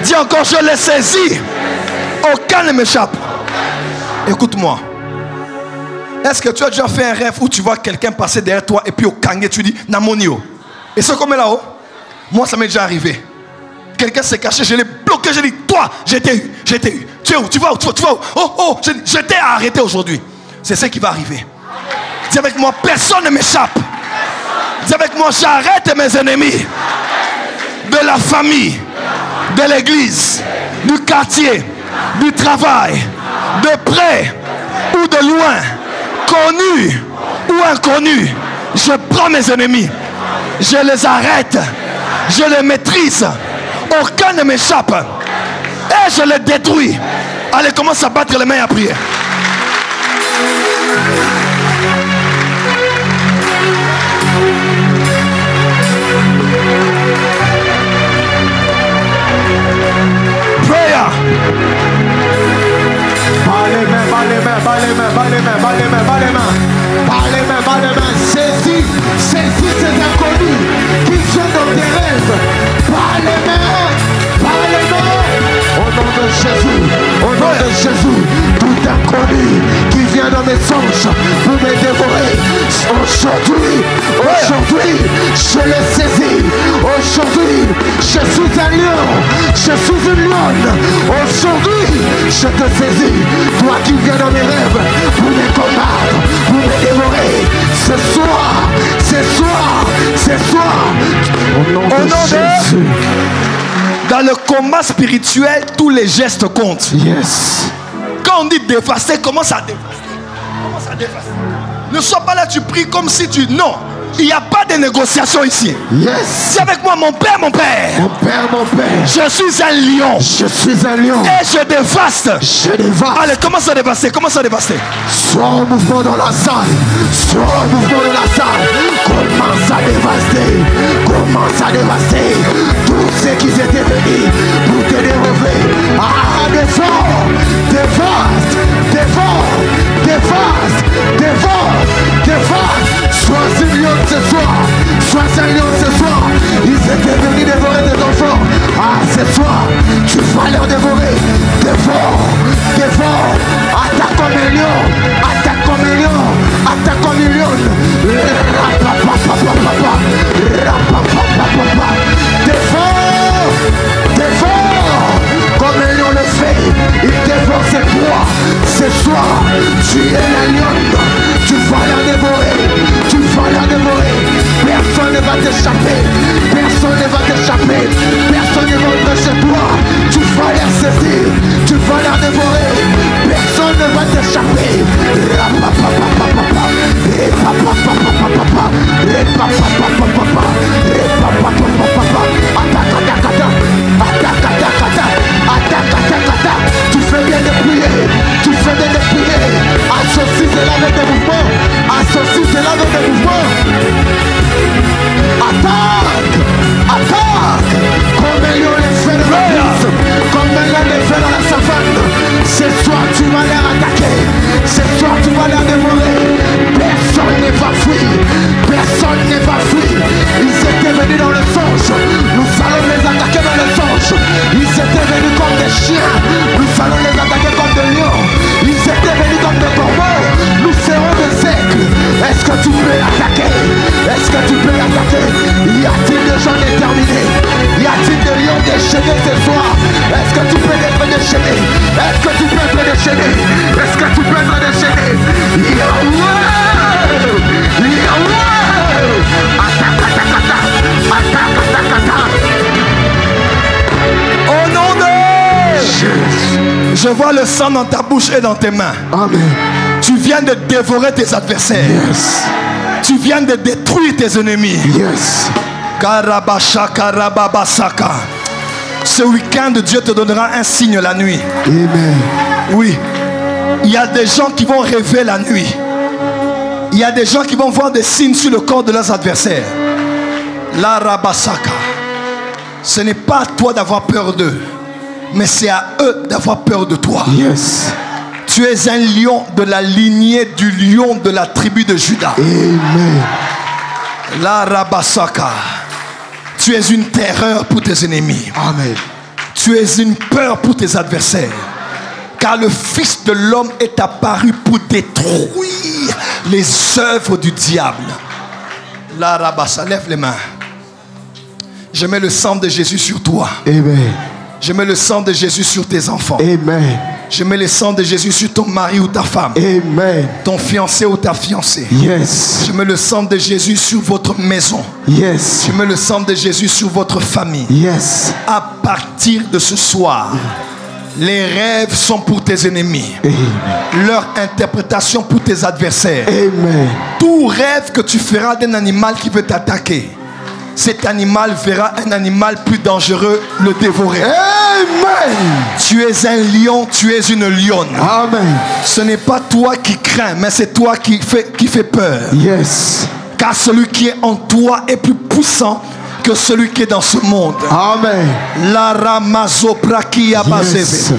[SPEAKER 1] Dis encore je les saisis. Aucun ne m'échappe. Écoute-moi. Est-ce que tu as déjà fait un rêve où tu vois quelqu'un passer derrière toi et puis au kangé tu dis Namonio? Et c'est comme là-haut. Moi ça m'est déjà arrivé. Quelqu'un s'est caché, je l'ai bloqué, je dis toi, j'ai été eu. Tu es où? Tu vas où? Oh, je t'ai arrêté aujourd'hui. C'est ce qui va arriver. Dis avec moi, personne ne m'échappe. Dis avec moi, j'arrête mes ennemis. De la famille, de l'église, du quartier, du travail, de près ou de loin, connu ou inconnu. Je prends mes ennemis. Je les arrête. Je les maîtrise. Aucun ne m'échappe. Et je les détruis. Allez, commence à battre les mains et à prier. Prayer.
[SPEAKER 8] Par les mains, saisis ces inconnus qui viennent dans tes rêves. Par les mains, au nom de Jésus, tout inconnu qui vient dans mes songes pour me dévorer. Aujourd'hui, je les saisis. Aujourd'hui, je suis un lion, je suis une lionne. Aujourd'hui, je te saisis. Toi qui viens dans mes rêves pour me combattre, pour me dévorer. Ce soir, au nom de Jésus.
[SPEAKER 1] Dans le combat spirituel, tous les gestes comptent.
[SPEAKER 8] Yes.
[SPEAKER 1] Quand on dit dévaster, commence à dévaster. Ne sois pas là, tu pries comme si tu... Non. Il n'y a pas de négociation ici.
[SPEAKER 8] Yes.
[SPEAKER 1] Dis avec moi, mon père.
[SPEAKER 8] Mon père.
[SPEAKER 1] Je suis un lion. Et je dévaste. Allez, commence à dévaster. Commence à dévaster.
[SPEAKER 8] Sois en mouvement dans la salle. Commence à dévaster. Tous ceux qui étaient venus pour te dérober. Dévaste. Sois un lion ce soir. Ils étaient venus dévorer des enfants. Ce soir, tu vas leur dévorer. Dévore. Attaque comme un lion. Dévore. Comme un lion le fait. Il dévore ses proies. Ce soir, tu es la lionne. Tu vas leur dévorer. Personne ne va t'échapper. Personne ne va entrer chez toi. Tu vas les saisir. Tu vas les dévorer. Personne ne va t'échapper. Tu fais bien de prier. Associe cela avec des mouvements. Attaque. Comme un lion les fait dans la brise. Comme un lion les fait dans la savane. Ce soir tu vas les attaquer. Ce soir tu vas les dévorer. Personne ne va fuir. Ils étaient venus dans le songe. Nous allons les attaquer dans le songe. Ils étaient venus comme des chiens. Nous allons les attaquer comme des lions. Ils étaient venus comme des corbeaux. Nous serons des aigles. Est-ce que tu peux l'attaquer? Y a-t-il des gens déterminés? Y a-t-il des lions déchaînés ce soir? Est-ce que tu peux être déchaîné? Est-ce que tu peux être déchaîné?
[SPEAKER 1] vois le sang dans ta bouche et dans tes mains.
[SPEAKER 8] Amen.
[SPEAKER 1] Tu viens de dévorer tes adversaires.
[SPEAKER 8] Yes.
[SPEAKER 1] Tu viens de détruire tes ennemis.
[SPEAKER 8] Yes.
[SPEAKER 1] Karabasha, karababasaka. Ce week-end, Dieu te donnera un signe la nuit.
[SPEAKER 8] Amen.
[SPEAKER 1] Oui. Il y a des gens qui vont rêver la nuit. Il y a des gens qui vont voir des signes sur le corps de leurs adversaires. La rabasaka. Ce n'est pas à toi d'avoir peur d'eux, mais c'est à eux d'avoir peur de toi.
[SPEAKER 8] Yes.
[SPEAKER 1] Tu es un lion de la lignée du lion de la tribu de Juda.
[SPEAKER 8] Amen.
[SPEAKER 1] La rabasaka. Tu es une terreur pour tes ennemis.
[SPEAKER 8] Amen.
[SPEAKER 1] Tu es une peur pour tes adversaires. Car le Fils de l'homme est apparu pour détruire les œuvres du diable. La rabassa, lève les mains. Je mets le sang de Jésus sur toi.
[SPEAKER 8] Amen.
[SPEAKER 1] Je mets le sang de Jésus sur tes enfants.
[SPEAKER 8] Amen.
[SPEAKER 1] Je mets le sang de Jésus sur ton mari ou ta femme.
[SPEAKER 8] Amen.
[SPEAKER 1] Ton fiancé ou ta fiancée.
[SPEAKER 8] Yes.
[SPEAKER 1] Je mets le sang de Jésus sur votre maison.
[SPEAKER 8] Yes.
[SPEAKER 1] Je mets le sang de Jésus sur votre famille.
[SPEAKER 8] Yes.
[SPEAKER 1] À partir de ce soir, les rêves sont pour tes ennemis.
[SPEAKER 8] Amen.
[SPEAKER 1] Leur interprétation pour tes adversaires.
[SPEAKER 8] Amen.
[SPEAKER 1] Tout rêve que tu feras d'un animal qui veut t'attaquer, cet animal verra un animal plus dangereux le dévorer.
[SPEAKER 8] Amen.
[SPEAKER 1] Tu es un lion, tu es une lionne.
[SPEAKER 8] Amen.
[SPEAKER 1] Ce n'est pas toi qui crains, mais c'est toi qui fait peur.
[SPEAKER 8] Yes.
[SPEAKER 1] Car celui qui est en toi est plus puissant que celui qui est dans ce monde.
[SPEAKER 8] Amen.
[SPEAKER 1] La ramazoprakia
[SPEAKER 8] Yes.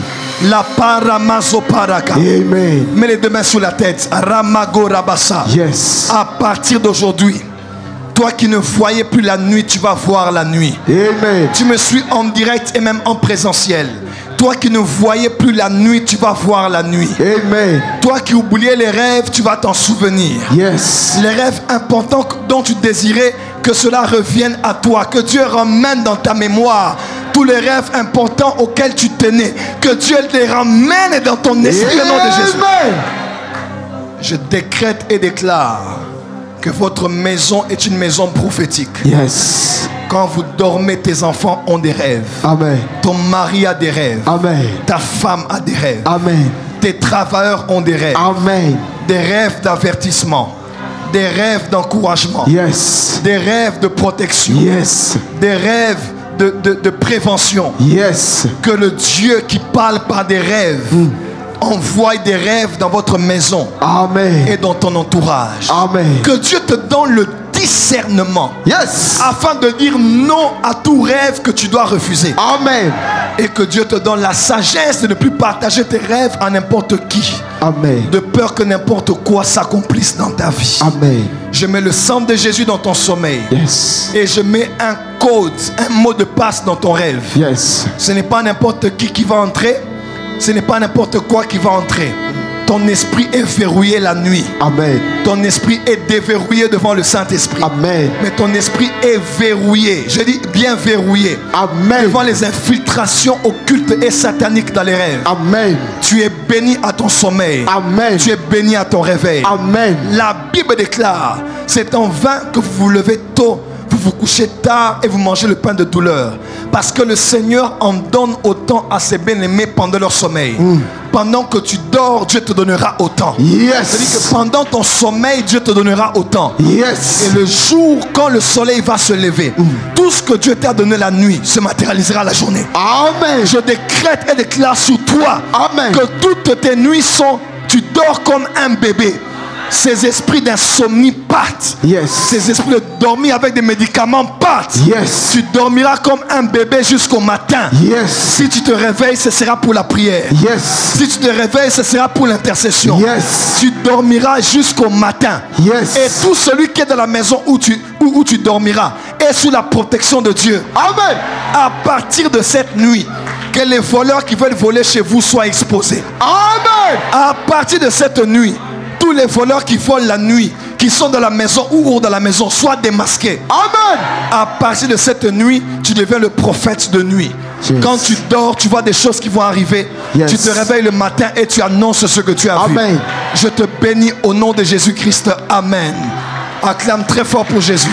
[SPEAKER 1] la paramazoparaka.
[SPEAKER 8] Amen.
[SPEAKER 1] Mets les deux mains sur la tête. Ramagorabasa.
[SPEAKER 8] Yes.
[SPEAKER 1] À partir d'aujourd'hui, toi qui ne voyais plus la nuit, tu vas voir la nuit.
[SPEAKER 8] Amen.
[SPEAKER 1] Tu me suis en direct et même en présentiel. Toi qui ne voyais plus la nuit, tu vas voir la nuit.
[SPEAKER 8] Amen.
[SPEAKER 1] Toi qui oubliais les rêves, tu vas t'en souvenir.
[SPEAKER 8] Yes.
[SPEAKER 1] Les rêves importants dont tu désirais que cela revienne à toi. Que Dieu ramène dans ta mémoire tous les rêves importants auxquels tu tenais. Que Dieu les ramène dans ton esprit au nom de Jésus.
[SPEAKER 8] Amen.
[SPEAKER 1] Je décrète et déclare que votre maison est une maison prophétique.
[SPEAKER 8] Yes.
[SPEAKER 1] Quand vous dormez, tes enfants ont des rêves.
[SPEAKER 8] Amen.
[SPEAKER 1] Ton mari a des rêves.
[SPEAKER 8] Amen.
[SPEAKER 1] Ta femme a des rêves.
[SPEAKER 8] Amen.
[SPEAKER 1] Tes travailleurs ont des rêves.
[SPEAKER 8] Amen.
[SPEAKER 1] Des rêves d'avertissement. Des rêves d'encouragement.
[SPEAKER 8] Yes.
[SPEAKER 1] Des rêves de protection.
[SPEAKER 8] Yes.
[SPEAKER 1] Des rêves de prévention.
[SPEAKER 8] Yes.
[SPEAKER 1] Que le Dieu qui parle par des rêves envoie des rêves dans votre maison
[SPEAKER 8] Amen.
[SPEAKER 1] et dans ton entourage.
[SPEAKER 8] Amen.
[SPEAKER 1] Que Dieu te donne le discernement.
[SPEAKER 8] Yes.
[SPEAKER 1] Afin de dire non à tout rêve que tu dois refuser.
[SPEAKER 8] Amen.
[SPEAKER 1] Et que Dieu te donne la sagesse de ne plus partager tes rêves à n'importe qui.
[SPEAKER 8] Amen.
[SPEAKER 1] De peur que n'importe quoi s'accomplisse dans ta vie.
[SPEAKER 8] Amen.
[SPEAKER 1] Je mets le sang de Jésus dans ton sommeil.
[SPEAKER 8] Yes.
[SPEAKER 1] Et je mets un code, un mot de passe dans ton rêve.
[SPEAKER 8] Yes.
[SPEAKER 1] Ce n'est pas n'importe qui va entrer. Ce n'est pas n'importe quoi qui va entrer. Ton esprit est verrouillé la nuit.
[SPEAKER 8] Amen.
[SPEAKER 1] Ton esprit est déverrouillé devant le Saint-Esprit.
[SPEAKER 8] Amen.
[SPEAKER 1] Mais ton esprit est verrouillé. Je dis bien verrouillé.
[SPEAKER 8] Amen.
[SPEAKER 1] Devant les infiltrations occultes et sataniques dans les rêves.
[SPEAKER 8] Amen.
[SPEAKER 1] Tu es béni à ton sommeil.
[SPEAKER 8] Amen.
[SPEAKER 1] Tu es béni à ton réveil.
[SPEAKER 8] Amen.
[SPEAKER 1] La Bible déclare, c'est en vain que vous vous levez tôt, vous vous couchez tard et vous mangez le pain de douleur. Parce que le Seigneur en donne autant à ses bien-aimés pendant leur sommeil. Pendant que tu dors, Dieu te donnera autant.
[SPEAKER 8] Yes.
[SPEAKER 1] C'est-à-dire que pendant ton sommeil, Dieu te donnera autant.
[SPEAKER 8] Yes.
[SPEAKER 1] Et le jour, quand le soleil va se lever, tout ce que Dieu t'a donné la nuit se matérialisera la journée.
[SPEAKER 8] Amen.
[SPEAKER 1] Je décrète et déclare sur toi
[SPEAKER 8] Amen.
[SPEAKER 1] que toutes tes nuits sont, tu dors comme un bébé. Ces esprits d'insomnie partent.
[SPEAKER 8] Yes.
[SPEAKER 1] Ces esprits de dormir avec des médicaments partent.
[SPEAKER 8] Yes.
[SPEAKER 1] Tu dormiras comme un bébé jusqu'au matin.
[SPEAKER 8] Yes.
[SPEAKER 1] Si tu te réveilles, ce sera pour la prière.
[SPEAKER 8] Yes.
[SPEAKER 1] Si tu te réveilles, ce sera pour l'intercession.
[SPEAKER 8] Yes.
[SPEAKER 1] Tu dormiras jusqu'au matin.
[SPEAKER 8] Yes.
[SPEAKER 1] Et tout celui qui est dans la maison où tu dormiras est sous la protection de Dieu.
[SPEAKER 8] Amen.
[SPEAKER 1] À partir de cette nuit, que les voleurs qui veulent voler chez vous soient exposés.
[SPEAKER 8] Amen.
[SPEAKER 1] À partir de cette nuit, tous les voleurs qui volent la nuit, qui sont dans la maison ou hors de la maison, soient démasqués.
[SPEAKER 8] Amen.
[SPEAKER 1] À partir de cette nuit, tu deviens le prophète de nuit.
[SPEAKER 8] Yes.
[SPEAKER 1] Quand tu dors, tu vois des choses qui vont arriver.
[SPEAKER 8] Yes.
[SPEAKER 1] Tu te réveilles le matin et tu annonces ce que tu as
[SPEAKER 8] Amen.
[SPEAKER 1] vu. Je te bénis au nom de Jésus-Christ. Amen. Acclame très fort pour Jésus.